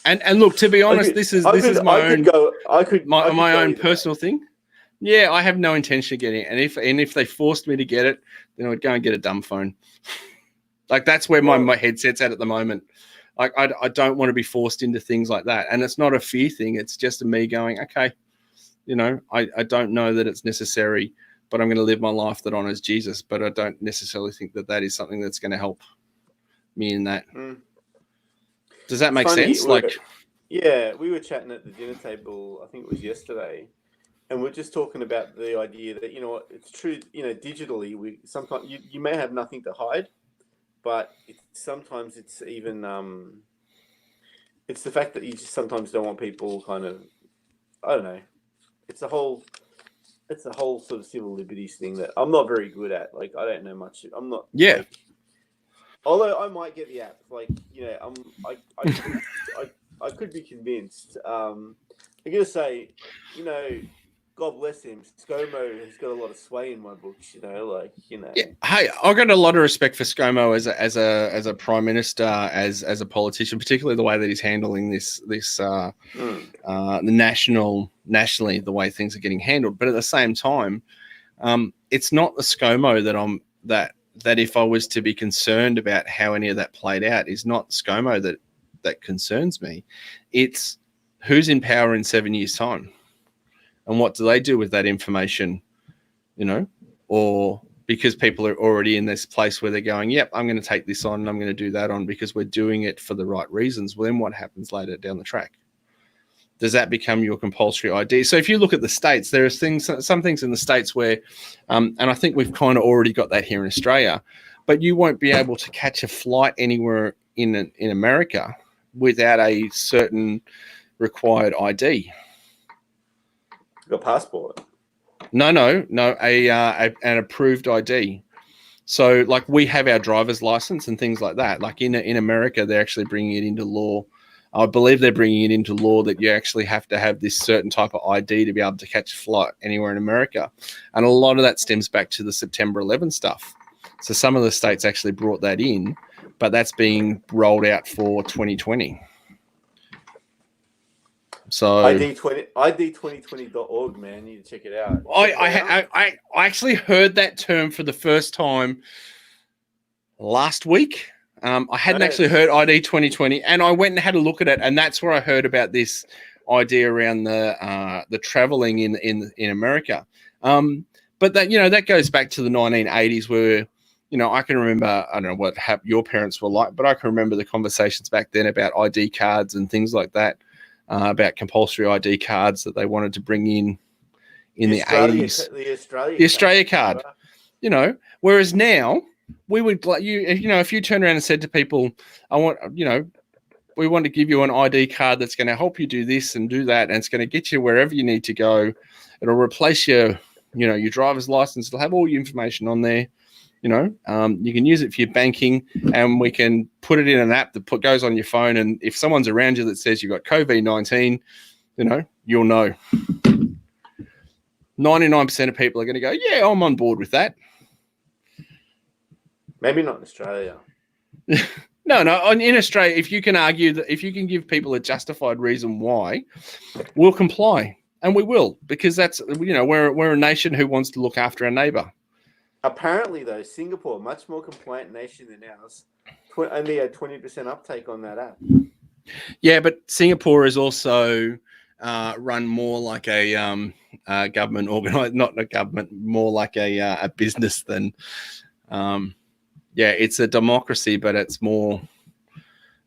S1: and look, to be honest, this is my own personal thing. Yeah, I have no intention of getting it. And if they forced me to get it, then I would go and get a dumb phone. Like, that's where my headset's at the moment. Like, I don't want to be forced into things like that. And it's not a fear thing. It's just me going, okay, I don't know that it's necessary, but I'm going to live my life that honors Jesus. But I don't necessarily think that is something that's going to help me in that. Does that make sense?
S2: Yeah, we were chatting at the dinner table, I think it was yesterday, and we're just talking about the idea that, it's true, digitally, we sometimes you may have nothing to hide, but sometimes it's even it's the fact that you just sometimes don't want people kind of, I don't know, it's a whole sort of civil liberties thing that I'm not very good at. Like, I don't know much. I'm not.
S1: Yeah.
S2: Although I might get the app, I could be convinced. I'm gonna say, God bless him, ScoMo has got a lot of sway in my books.
S1: Yeah. Hey, I've got a lot of respect for ScoMo as a prime minister, as a politician, particularly the way that he's handling the nationally the way things are getting handled. But at the same time, it's not the ScoMo that if I was to be concerned about how any of that played out, is not ScoMo that concerns me. It's who's in power in 7 years' time, and what do they do with that information, or because people are already in this place where they're going, yep, I'm going to take this on and I'm going to do that on because we're doing it for the right reasons. Well, then what happens later down the track? Does that become your compulsory ID? So if you look at the States, there are some things in the States where, and I think we've kind of already got that here in Australia, but you won't be able to catch a flight anywhere in America without a certain required ID.
S2: Your passport?
S1: No, an approved ID. So like we have our driver's license and things like that. Like in America, they're actually bringing it into law. I believe they're bringing it into law that you actually have to have this certain type of ID to be able to catch a flight anywhere in America. And a lot of that stems back to the September 11 stuff. So some of the states actually brought that in, but that's being rolled out for 2020. So
S2: ID2020.org, man, you need to check it out.
S1: I actually heard that term for the first time last week. I hadn't actually heard ID 2020, and I went and had a look at it, and that's where I heard about this idea around the traveling in America. But that goes back to the 1980s, where I can remember, I don't know what your parents were like, but I can remember the conversations back then about ID cards and things like that, about compulsory ID cards that they wanted to bring in the 80s. The Australia card, whereas now. We would, if you turn around and said to people, we want to give you an ID card that's going to help you do this and do that, and it's going to get you wherever you need to go. It'll replace your driver's license. It'll have all your information on there. You can use it for your banking, and we can put it in an app that goes on your phone. And if someone's around you that says you've got COVID-19, you'll know. 99% of people are going to go, yeah, I'm on board with that.
S2: Maybe not in Australia.
S1: No. In Australia, if you can argue that, if you can give people a justified reason why, we'll comply, and we will, because that's we're a nation who wants to look after our neighbour.
S2: Apparently, though, Singapore, much more compliant nation than ours, only had 20% uptake on that app.
S1: Yeah, but Singapore is also run more like a government organized, not a government, more like a business than. It's a democracy, but it's more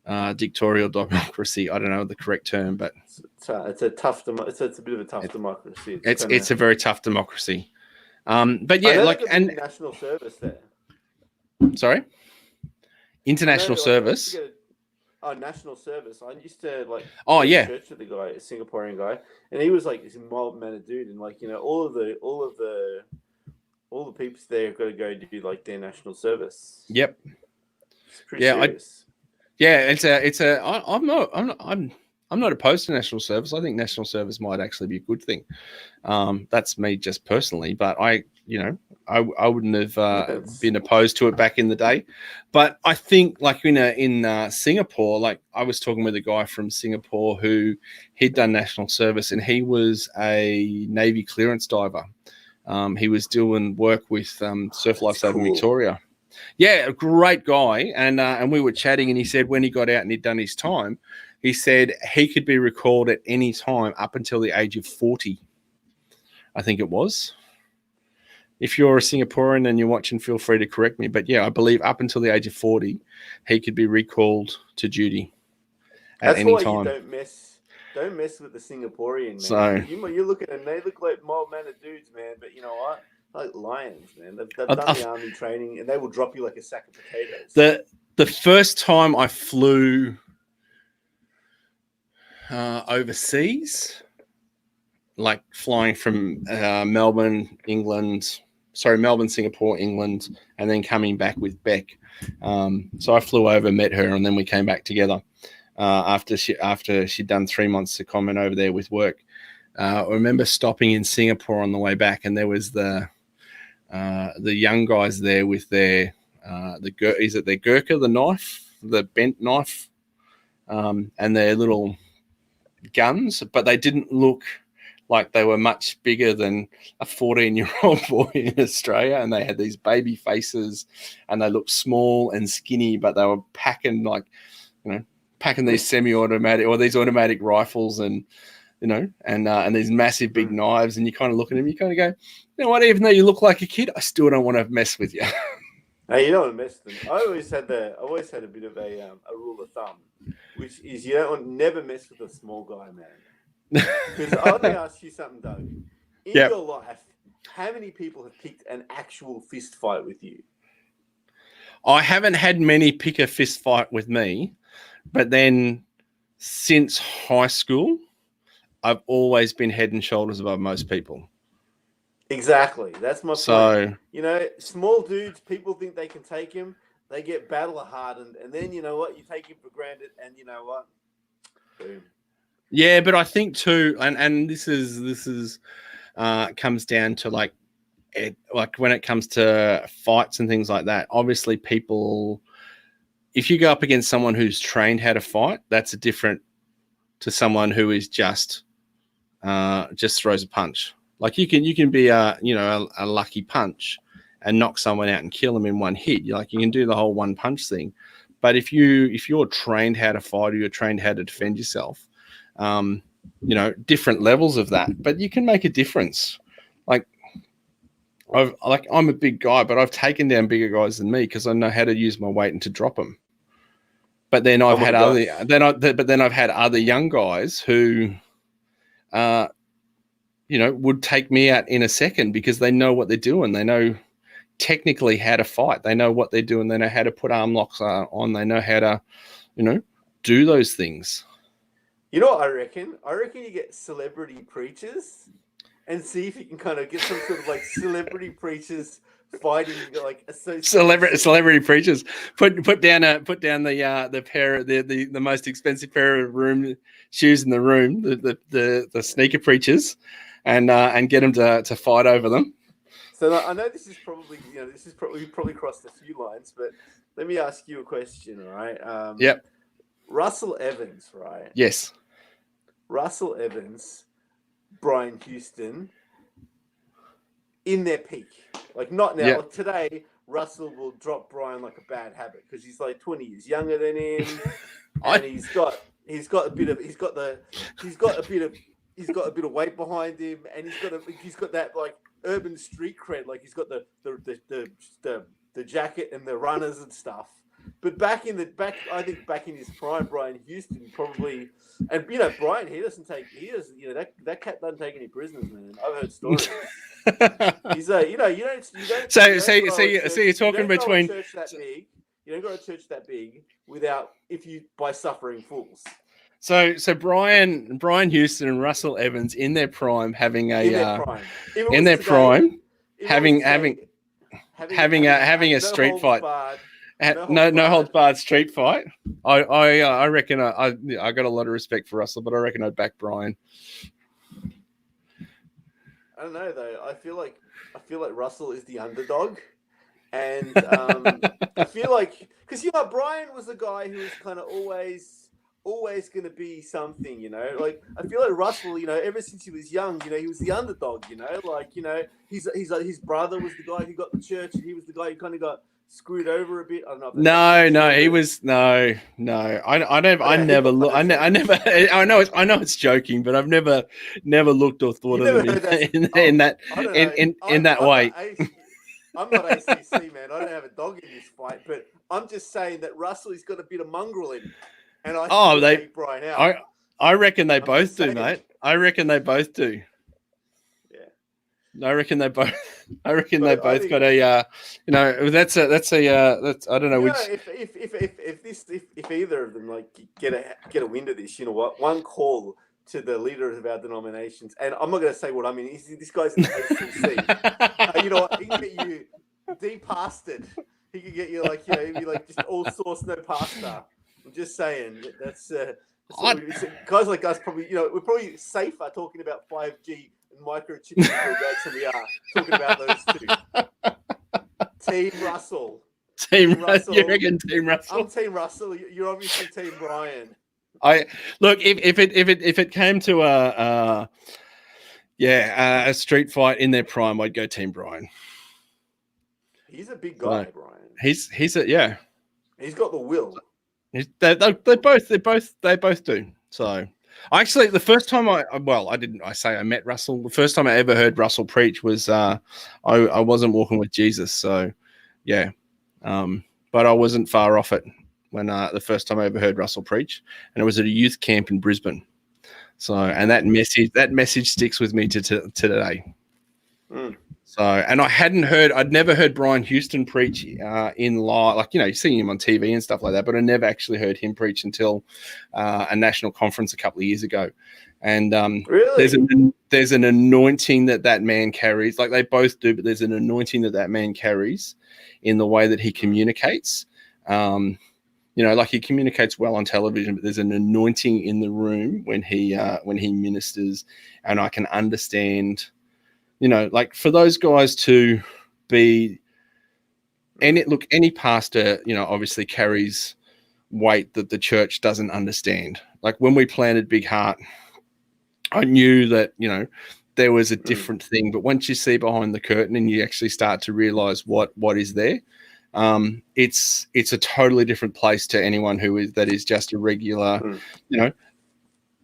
S1: dictatorial democracy. I don't know the correct term, but
S2: it's a tough. It's a bit of a tough democracy.
S1: It's a very tough democracy. But yeah,
S2: national service there.
S1: Sorry, international service.
S2: National service. I used to church with the guy, a Singaporean guy, and he was like this mild-mannered dude, and all the peeps there have got to go do their national service.
S1: Yep.
S2: It's pretty serious.
S1: I'm not opposed to national service. I think national service might actually be a good thing. That's me just personally, but I wouldn't have been opposed to it back in the day. But I think in Singapore, I was talking with a guy from Singapore who he'd done national service, and he was a Navy clearance diver. He was doing work with Surf Lifesaving Victoria. Yeah, a great guy. And we were chatting, and he said when he got out and he'd done his time, he said he could be recalled at any time up until the age of 40, I think it was. If you're a Singaporean and you're watching, feel free to correct me. But yeah, I believe up until the age of 40, he could be recalled to duty at any time.
S2: Don't mess with the Singaporean, man.
S1: So
S2: you look at them; they look like mild-mannered dudes, man. But you know what? Like lions, man. They've done the army training, and they will drop you like a sack of potatoes.
S1: The first time I flew overseas, like flying from Melbourne, Singapore, England, and then coming back with Beck. So I flew over, met her, and then we came back together after she'd done 3 months secondment over there with work. I remember stopping in Singapore on the way back, and there was the young guys there with their is it their Gurkha, the knife, the bent knife, and their little guns, but they didn't look like they were much bigger than a 14-year-old boy in Australia, and they had these baby faces, and they looked small and skinny, but they were packing these semi-automatic or these automatic rifles, and and these massive big knives, and you kind of look at them, you kind of go, you know what? Even though you look like a kid, I still don't want to mess with you.
S2: Hey, you don't want to mess with them. I always had a bit of a rule of thumb, which is never mess with a small guy, man. Because I want to ask you something, Doug. In your life, how many people have picked an actual fist fight with you?
S1: I haven't had many pick a fist fight with me, but then since high school, I've always been head and shoulders above most people.
S2: Exactly. That's my point. Small dudes, people think they can take him. They get battle hardened, and then you know what? You take him for granted, and you know what? Boom.
S1: Yeah, but I think too, and this is comes down to like when it comes to fights and things like that. Obviously, people, if you go up against someone who's trained how to fight, that's a different to someone who is just throws a punch. Like you can be a lucky punch and knock someone out and kill them in one hit. You can do the whole one punch thing. But if you're trained how to fight, or you're trained how to defend yourself, different levels of that, but you can make a difference. I'm a big guy, but I've taken down bigger guys than me because I know how to use my weight and to drop them. But then I've had other young guys who, would take me out in a second because they know what they're doing. They know technically how to fight. They know what they're doing. They know how to put arm locks on. They know how to, do those things.
S2: You know what I reckon? I reckon you get celebrity preachers and see if you can kind of get some sort of like celebrity preachers fighting like
S1: celebrity preachers. Put down the pair of the most expensive pair of shoes in the room, the sneaker preachers, and get them to fight over them.
S2: So I know this is probably probably crossed a few lines, but let me ask you a question, all right?
S1: Yep.
S2: Russell Evans, right?
S1: Yes.
S2: Russell Evans, Brian Houston, in their peak. Like not now. Yep. Like today, Russell will drop Brian like a bad habit because he's like 20 years younger than him, and he's got a bit of weight behind him, and he's got that like urban street cred. Like he's got the jacket and the runners and stuff. But back in his prime, Brian Houston probably, and Brian, that cat doesn't take any prisoners, man. I've heard stories. He's you don't. So
S1: you're talking between.
S2: You don't go to church that big by suffering fools.
S1: So Brian Houston and Russell Evans in their prime having a street fight. No holds barred street fight. I reckon I got a lot of respect for Russell, but I reckon I'd back Brian.
S2: I don't know though. I feel like Russell is the underdog, and I feel like because Brian was the guy who was kind of always going to be something, Like I feel like Russell, ever since he was young, he was the underdog, his brother was the guy who got the church, and he was the guy who kind of got screwed over a bit. I don't know. I know it's joking, but I've never looked or thought of him in that way. I'm not ACC, man. I don't have a dog in this fight, but I'm just saying that Russell's got a bit of mongrel in him, and I think take Brian out.
S1: I reckon they both do, mate. I reckon they both do. I reckon they both got a that's I don't know which.
S2: If either of them like get a wind of this, you know what? One call to the leader of our denominations, and I'm not going to say what I mean. This guy's in the ACC. You know what? He can get you de-pastored. He can get you he'd be like just all sauce, no pasta. I'm just saying that's So guys like us probably, we're probably safer talking about 5G and microchips and Bill Gates than we are talking about those two. Team Russell.
S1: Team Russell. You reckon Team Russell?
S2: I'm Team Russell. You're obviously Team Brian.
S1: Look, if it came to a street fight in their prime, I'd go Team Brian.
S2: He's a big guy, Brian.
S1: He's He's
S2: got the will.
S1: They both do. So, actually, the first time I met Russell. The first time I ever heard Russell preach was I wasn't walking with Jesus. So, yeah, but I wasn't far off it when the first time I ever heard Russell preach, and it was at a youth camp in Brisbane. So, and that message sticks with me to today.
S2: Mm.
S1: So, and I'd never heard Brian Houston preach in live, like, you see him on TV and stuff like that, but I never actually heard him preach until a national conference a couple of years ago. And
S2: really?
S1: there's an anointing that man carries, like they both do, but there's an anointing that man carries in the way that he communicates. Like he communicates well on television, but there's an anointing in the room when he ministers, and I can understand. Like for those guys to be, any pastor, obviously carries weight that the church doesn't understand. Like when we planted Big Heart, I knew that, there was a different thing, but once you see behind the curtain and you actually start to realize what is there, it's a totally different place to anyone that is just a regular,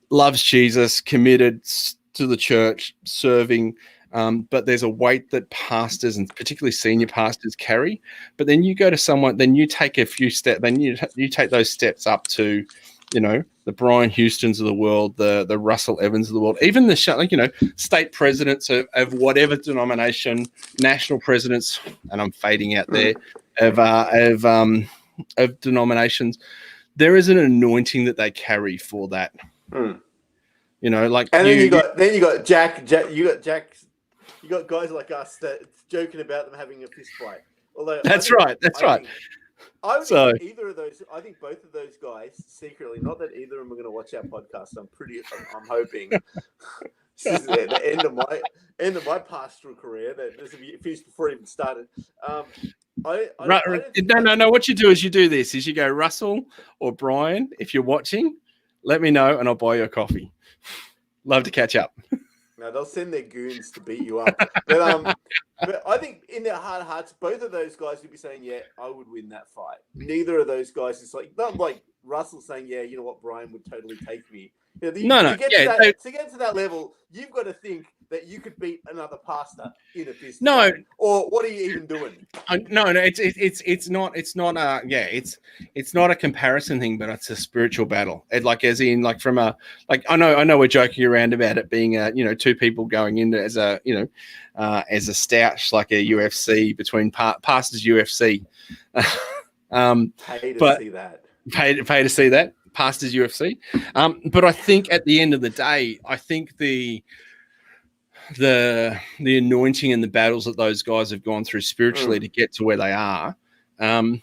S1: loves Jesus, committed to the church, serving. But there's a weight that pastors and particularly senior pastors carry. But then you go to someone, then you take a few steps, then you take those steps up to, the Brian Houstons of the world, the Russell Evans of the world, even the state presidents of whatever denomination, national presidents, and I'm fading out there of denominations. There is an anointing that they carry for that.
S2: Mm.
S1: Like,
S2: and then you got Jack. You got guys like us that joking about them having a fist fight. Although
S1: that's right.
S2: I would think either of those. I think both of those guys secretly. Not that either of them are going to watch our podcast. I'm hoping. This is the end of my pastoral career. That this will be finished before it even started.
S1: No. What you do is you go Russell or Brian. If you're watching, let me know and I'll buy you a coffee. Love to catch up.
S2: No, they'll send their goons to beat you up. But I think in their heart of hearts, both of those guys would be saying, "Yeah, I would win that fight." Neither of those guys is not like Russell saying, "Yeah, you know what, Brian would totally take me." To get to that level, you've got to think that you could beat another pastor in a fist fight. Or what are you even doing?
S1: No, it's not a comparison thing, but it's a spiritual battle. I know we're joking around about it being two people going in as a stoush, like a UFC between pastors UFC.
S2: Pay to see that.
S1: Pay to see that. Pastors UFC. But I think at the end of the day, I think the anointing and the battles that those guys have gone through spiritually to get to where they are, I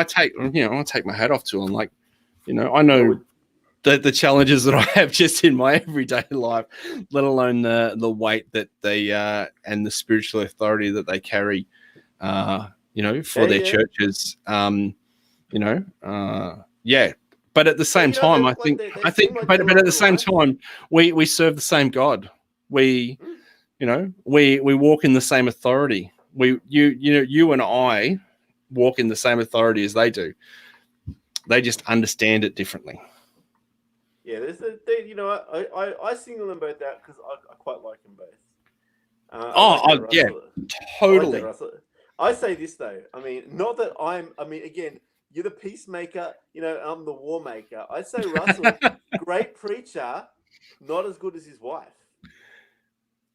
S1: take my hat off to them. Like, I know the challenges that I have just in my everyday life, let alone the weight that they and the spiritual authority that they carry, for their churches. But at the same time, I think, but at the same time, we serve the same God. We walk in the same authority. You and I walk in the same authority as they do. They just understand it differently.
S2: Yeah, I single them both out because I quite like them both.
S1: Totally.
S2: I say this though. I mean, not that again, you're the peacemaker. I'm the war maker. I say Russell, great preacher, not as good as his wife.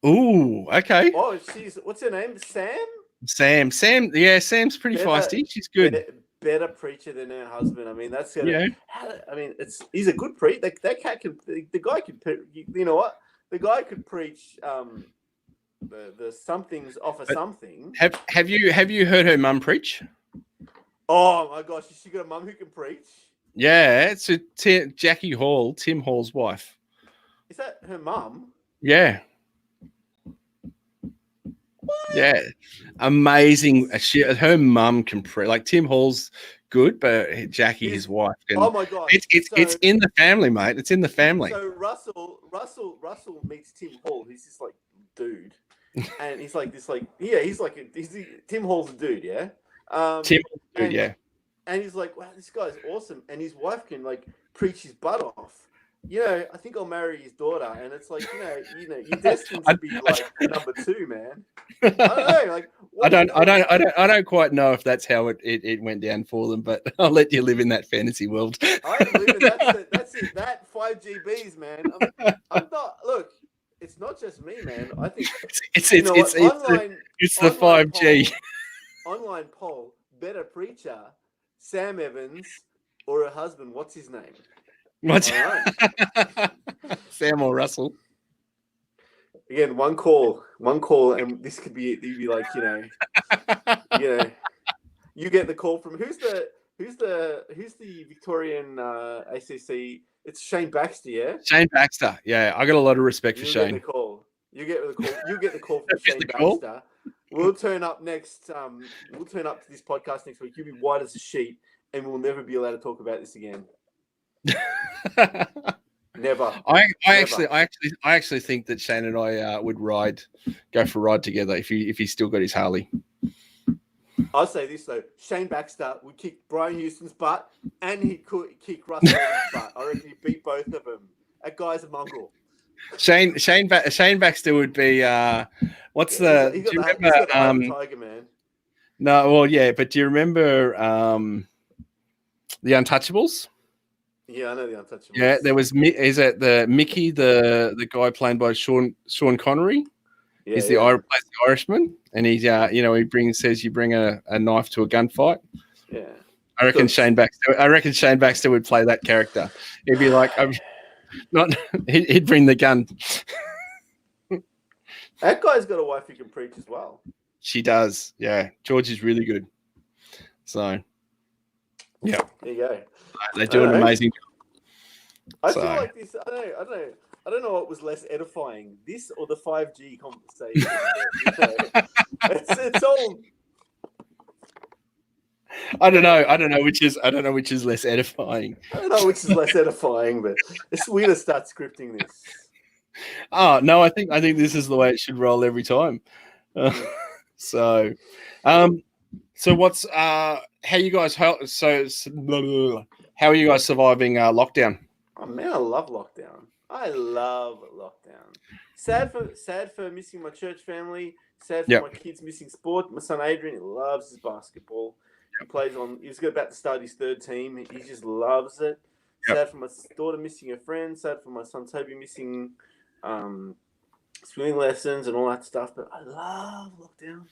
S1: Ooh, okay.
S2: Oh, what's her name? Sam?
S1: Sam. Yeah, Sam's pretty feisty. She's good.
S2: Better preacher than her husband. I mean, that's he's a good preacher. That cat can. The guy can. You know what? The guy could preach. The something's off of something.
S1: Have you heard her mum preach?
S2: Oh my gosh, she got a mum who can preach.
S1: Yeah, it's Jackie Hall, Tim Hall's wife.
S2: Is that her mum?
S1: Yeah.
S2: What?
S1: Yeah, amazing. Her mum can like Tim Hall's good, but Jackie, his wife,
S2: oh my god,
S1: it's in the family, mate. It's in the family.
S2: So Russell meets Tim Hall. He's this like dude, and he's like this like Tim Hall's a dude, yeah.
S1: Tim Hall's dude, yeah.
S2: And he's like, wow, this guy's awesome, and his wife can like preach his butt off. I think I'll marry his daughter, and it's like, you're destined to be like number 2, man. I don't know, like
S1: I don't quite know if that's how it went down for them, but I'll let you live in that fantasy world.
S2: I live in that's it. That 5GBs, man. I'm not. Look, it's not just me, man. I think
S1: it's the 5G.
S2: Online poll: better preacher, Sam Evans or her husband? What's his name?
S1: Sam or Russell?
S2: Again, one call, and this could be. You'd be like, you get the call from who's the Victorian ACC? It's Shane Baxter, yeah.
S1: Shane Baxter, yeah. I got a lot of respect for Shane.
S2: You get the call from Shane Baxter. We'll turn up next. We'll turn up to this podcast next week. You'll be white as a sheet, and we'll never be allowed to talk about this again. Never.
S1: I actually think that Shane and I would go for a ride together if he's still got his Harley.
S2: I'll say this though: Shane Baxter would kick Brian Houston's butt, and he could kick Russell Evans' butt. I reckon he'd beat both of them. That guy's a mongrel.
S1: Shane Baxter would be. What's the?
S2: He's got the Tiger Man.
S1: No, well, yeah, but do you remember the Untouchables?
S2: Yeah, I know the Untouchables.
S1: Yeah, there was. Is it the Mickey, the guy played by Sean Connery? Yeah, he's the Irishman, and he's he says you bring a knife to a gunfight.
S2: Yeah,
S1: I reckon Shane Baxter would play that character. He'd be like, he'd bring the gun.
S2: That guy's got a wife who can preach as well.
S1: She does. Yeah, George is really good. So, yeah,
S2: there you go.
S1: They do an amazing job.
S2: I feel like this. I don't know what was less edifying, this or the 5G conversation. It's all.
S1: I don't know which is less edifying.
S2: I don't know which is less edifying, but we're gonna start scripting this.
S1: Oh no, I think this is the way it should roll every time. So what's how you guys how are you guys surviving lockdown?
S2: Oh man, I love lockdown. Sad for missing my church family. Sad for my kids missing sport. My son Adrian, he loves his basketball. He's about to start his 3rd team. He just loves it. Sad for my daughter missing her friend. Sad for my son Toby missing swimming lessons and all that stuff. But I love lockdown.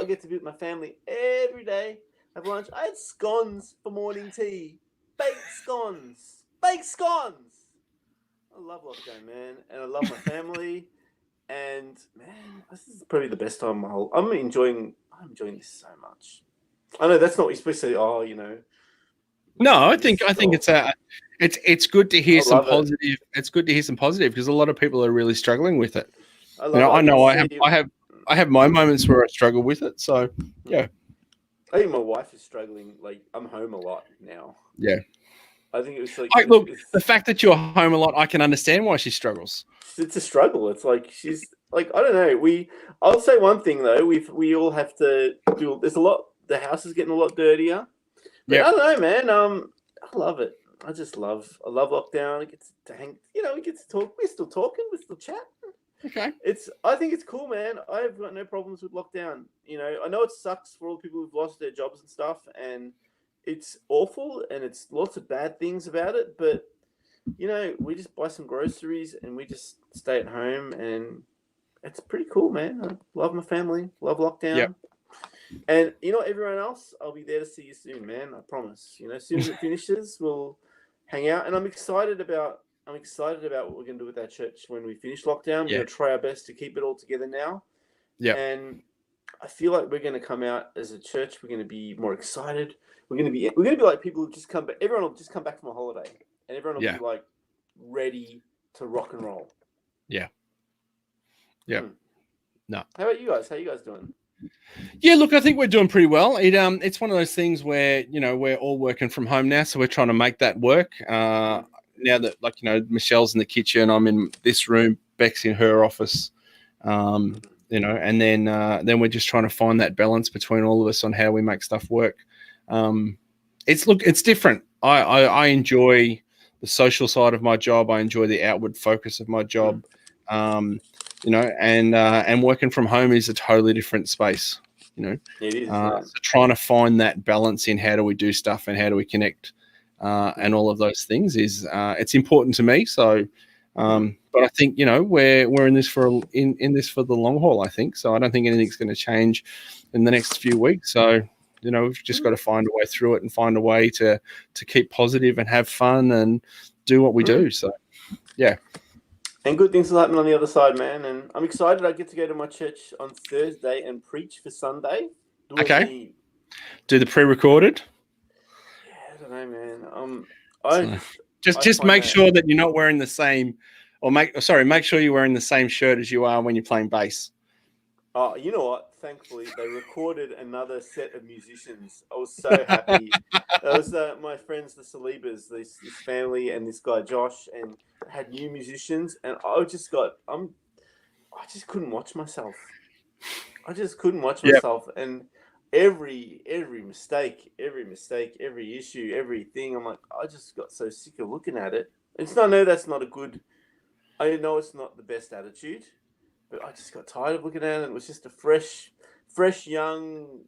S2: I get to be with my family every day. Have lunch. I had scones for morning tea. Baked scones. I love lockdown, man, and I love my family. And man, this is probably the best time. I'm enjoying this so much. I know that's not what you're supposed to say. Oh,
S1: No, I think it's good to hear some positive. It's good to hear some positive because a lot of people are really struggling with it. I have my moments where I struggle with it. So yeah,
S2: I think my wife is struggling. Like I'm home a lot now.
S1: Yeah.
S2: I think it was like
S1: the fact that you're home a lot, I can understand why she struggles.
S2: It's a struggle. It's like she's like I don't know. I'll say one thing though. We all have to do. There's a lot. The house is getting a lot dirtier. But I don't know, man. I love it. I love lockdown. It gets to hang. We get to talk. We're still talking. We're still chatting.
S1: Okay.
S2: I think it's cool, man. I've got no problems with lockdown. I know it sucks for all the people who've lost their jobs and stuff, and it's awful, and it's lots of bad things about it. But we just buy some groceries and we just stay at home, and it's pretty cool, man. I love my family. Love lockdown. Yep. And everyone else, I'll be there to see you soon, man. I promise. As soon as it finishes, we'll hang out, and I'm excited about what we're going to do with our church when we finish lockdown. We're going to try our best to keep it all together now.
S1: Yeah.
S2: And I feel like we're going to come out as a church. We're going to be more excited. We're going to be like people who just come back. Everyone will just come back from a holiday, and everyone will
S1: Yeah.
S2: be like ready to rock and roll.
S1: Yeah. Yeah. No.
S2: How about you guys? How you guys doing?
S1: Yeah, look, I think we're doing pretty well. It's one of those things where, you know, we're all working from home now, so we're trying to make that work. Now that, like, you know, Michelle's in the kitchen, I'm in this room, Beck's in her office, you know, and then we're just trying to find that balance between all of us on how we make stuff work. It's different. I enjoy the social side of my job. I enjoy the outward focus of my job. You know, and working from home is a totally different space. You know,
S2: it is.
S1: So trying to find that balance in how do we do stuff and how do we connect, and all of those things is it's important to me. So, but I think, you know, we're in this for this for the long haul. I think so. I don't think anything's going to change in the next few weeks. So, you know, we've just got to find a way through it and find a way to keep positive and have fun and do what we do. So, yeah.
S2: And good things will happen on the other side, man. And I'm excited. I get to go to my church on Thursday and preach for Sunday.
S1: Okay. Do the pre-recorded.
S2: Yeah, I don't know, man.
S1: Just make sure that you're not wearing the same, or make sure you're wearing the same shirt as you are when you're playing bass.
S2: Oh, you know what? Thankfully, they recorded another set of musicians. I was so happy. That was my friends, the Salibas, this family, and this guy Josh, and had new musicians. And I just couldn't watch myself. And every mistake, every issue, everything. I'm like, I just got so sick of looking at it. I know that's not a good. I know it's not the best attitude. But I just got tired of looking at it. It was just a fresh, young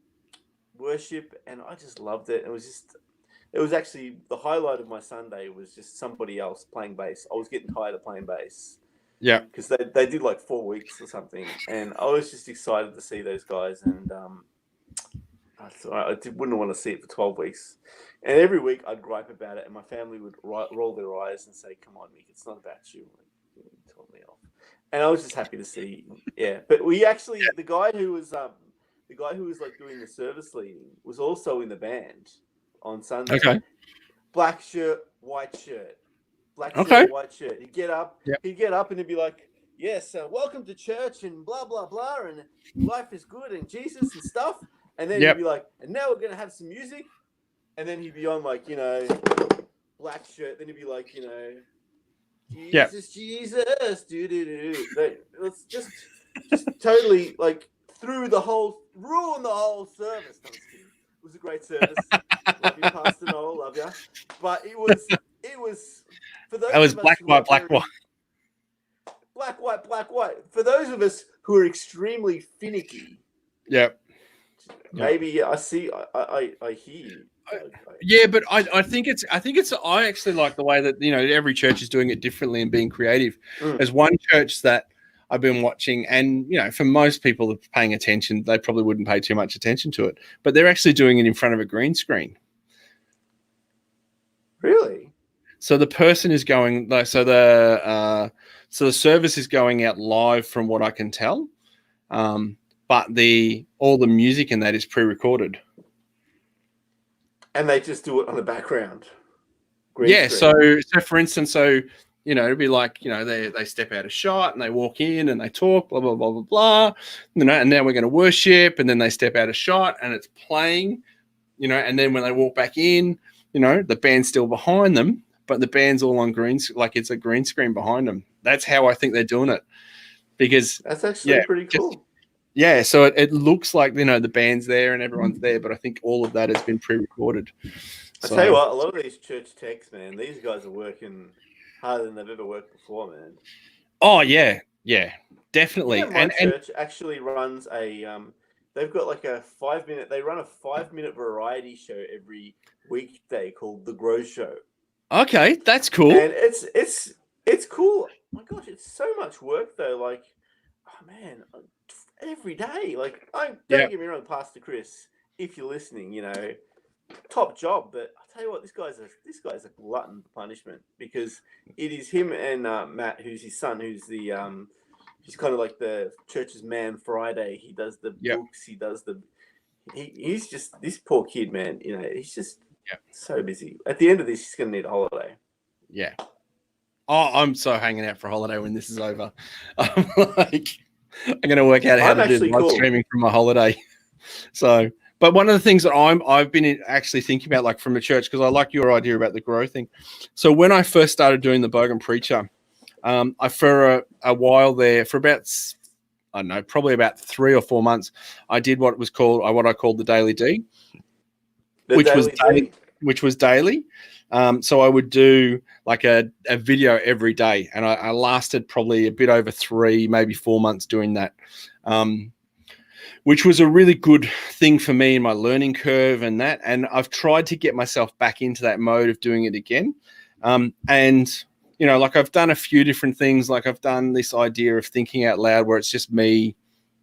S2: worship, and I just loved it. It was actually the highlight of my Sunday was just somebody else playing bass. I was getting tired of playing bass.
S1: Yeah.
S2: Because they did like 4 weeks or something, and I was just excited to see those guys, and I wouldn't want to see it for 12 weeks. And every week I'd gripe about it, and my family would roll their eyes and say, "Come on, Mick, it's not about you." Like, you told me off. And I was just happy to see, yeah. But we actually, the guy who was like doing the service leading was also in the band on Sunday.
S1: Okay.
S2: Black shirt, white shirt, white shirt. He'd get up, and he'd be like, "Yes, welcome to church and blah blah blah, and life is good and Jesus and stuff." And then he'd be like, "And now we're gonna have some music." And then he'd be on like, you know, black shirt. Then he'd be like, you know, Jesus, Let's just totally like ruin the whole service. No, it was a great service. Love you, Pastor Noel, love you. But it was for those. That was black, white. Black, white. For those of us who are extremely finicky. Maybe I see. I hear you.
S1: Yeah, but I actually like the way that, you know, every church is doing it differently and being creative. There's one church that I've been watching, and, you know, for most people that are paying attention, they probably wouldn't pay too much attention to it, but they're actually doing it in front of a green screen.
S2: Really?
S1: So the person is going like, so the service is going out live from what I can tell, but all the music in that is pre-recorded.
S2: And they just do it on the background.
S1: Green screen. So for instance, you know, it'd be like, you know, they step out a shot and they walk in and they talk, blah, blah, blah, blah, blah, you know, and now we're going to worship, and then they step out a shot and it's playing, you know, and then when they walk back in, you know, the band's still behind them, but the band's all on green, like it's a green screen behind them. That's how I think they're doing it, because
S2: that's actually pretty cool.
S1: Yeah, so it looks like, you know, the band's there and everyone's there, but I think all of that has been pre-recorded.
S2: I tell you what, a lot of these church techs, man, these guys are working harder than they've ever worked before, man.
S1: Oh yeah, definitely.
S2: You know, my church actually runs they've got like a 5-minute. They run a 5-minute variety show every weekday called The Grow Show.
S1: Okay, that's cool.
S2: And it's cool. Oh my gosh, it's so much work though. Like, oh man, every day. Like, don't get me wrong, Pastor Chris, if you're listening, you know, top job. But I tell you what, this guy's a glutton for punishment, because it is him and Matt, who's his son, who's the he's kind of like the church's man Friday. He does the books. He does he's just this poor kid, man. You know, he's just so busy. At the end of this, he's going to need a holiday.
S1: Yeah. Oh, I'm so hanging out for a holiday when this is over. I'm going to work out how to do live streaming from my holiday. So, but one of the things that I've been actually thinking about, like from the church, because I like your idea about the growth thing. So when I first started doing the Bogan Preacher, I for a while there, for about, I don't know, probably about 3 or 4 months, I did what I called the Daily D, which was daily. So I would do like a video every day, and I lasted probably a bit over 3, maybe 4 months doing that, which was a really good thing for me in my learning curve and that. And I've tried to get myself back into that mode of doing it again. And, you know, like I've done a few different things. Like I've done this idea of thinking out loud where it's just me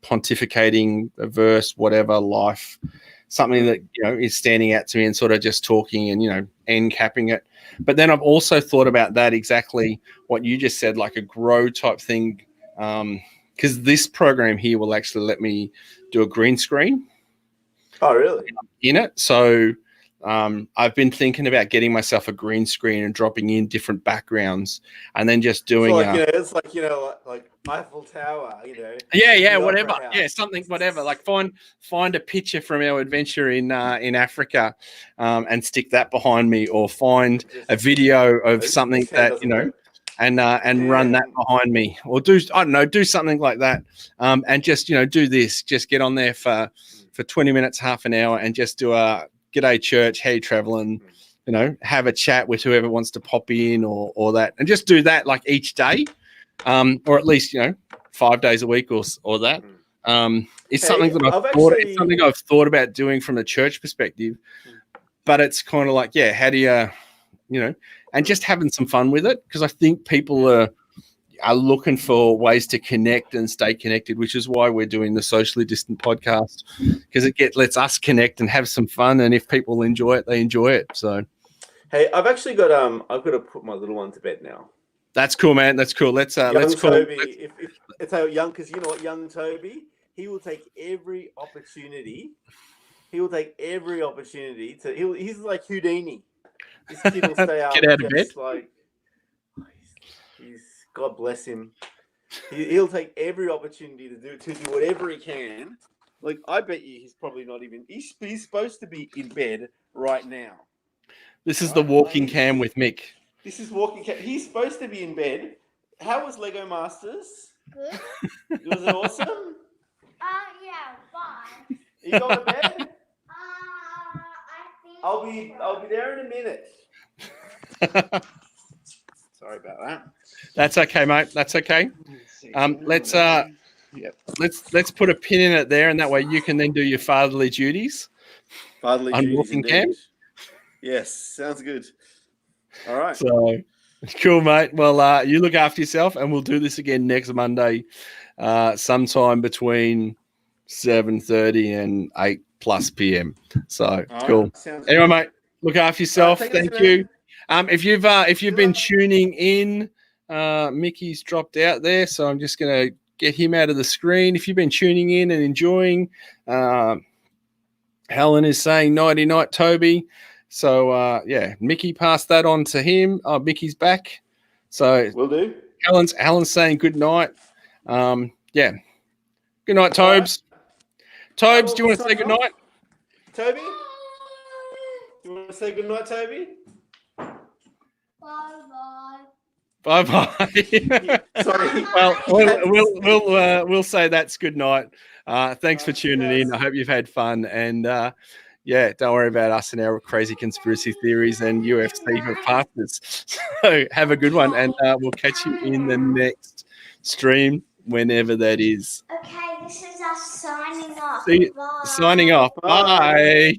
S1: pontificating a verse, whatever, life, something that, you know, is standing out to me and sort of just talking and, you know, end capping it. But then I've also thought about that exactly what you just said, like a grow type thing. Because this program here will actually let me do a green screen.
S2: Oh, really?
S1: In it. So I've been thinking about getting myself a green screen and dropping in different backgrounds and then just doing
S2: it's like, you know, like Eiffel Tower, you know.
S1: Yeah, whatever. Yeah, something, whatever. Like find a picture from our adventure in Africa and stick that behind me, or find a video of something that, you know, and run that behind me, or do something like that, and just, you know, do this, just get on there for 20 minutes, half an hour, and just do a g'day church, how you traveling, you know, have a chat with whoever wants to pop in or that, and just do that like each day, or at least, you know, 5 days a week or that. It's something that I've thought about doing from a church perspective, but it's kind of like, yeah, how do you know, and just having some fun with it, because I think people are looking for ways to connect and stay connected, which is why we're doing the Socially Distant podcast, because it lets us connect and have some fun, and if people enjoy it, they enjoy it. So,
S2: hey, I've actually got I've got to put my little one to bed now.
S1: That's cool, man. That's cool. Let's call
S2: Toby. If it's young, because you know what, young Toby, he will take every opportunity. He will take every opportunity to. He's like Houdini. This kid will stay up.
S1: Get out of bed.
S2: Like, he's God bless him. He'll take every opportunity to do whatever he can. Like, I bet you he's probably not even. He's supposed to be in bed right now.
S1: This is the walking cam with Mick.
S2: This is walking cam. He's supposed to be in bed. How was Lego Masters?
S3: Good.
S2: Was it awesome?
S3: Yeah, fine.
S2: Are you going to bed?
S3: I think
S2: I'll be there in a minute. Sorry about that.
S1: That's okay, mate. That's okay. Let's put a pin in it there, and that way you can then do your fatherly duties.
S2: Fatherly
S1: on
S2: duties,
S1: walking
S2: indeed.
S1: cam.
S2: Yes, sounds good. All right.
S1: So cool, mate. Well, you look after yourself, and we'll do this again next Monday, sometime between 7:30 and 8+ p.m. So cool. Anyway, mate, look after yourself. Thank you. If you've been tuning in, Mickey's dropped out there, so I'm just going to get him out of the screen. If you've been tuning in and enjoying, Helen is saying nighty night, Toby. So yeah, Mickey passed that on to him. Oh, Mickey's back. So
S2: will do.
S1: Helen's saying good night. Yeah. Good night, Tobes. Tobes, do you want to say good night?
S2: Toby? Do you want to say good night, Toby?
S3: bye-bye.
S1: Bye-bye.
S2: Sorry.
S1: Well, we'll say that's good night. Thanks for tuning in. I hope you've had fun, and yeah, don't worry about us and our crazy conspiracy theories and UFC for pastors. So have a good one, and we'll catch you in the next stream, whenever that is.
S3: Okay, this is us signing off.
S1: See you.
S3: Bye.
S1: Signing off. Bye.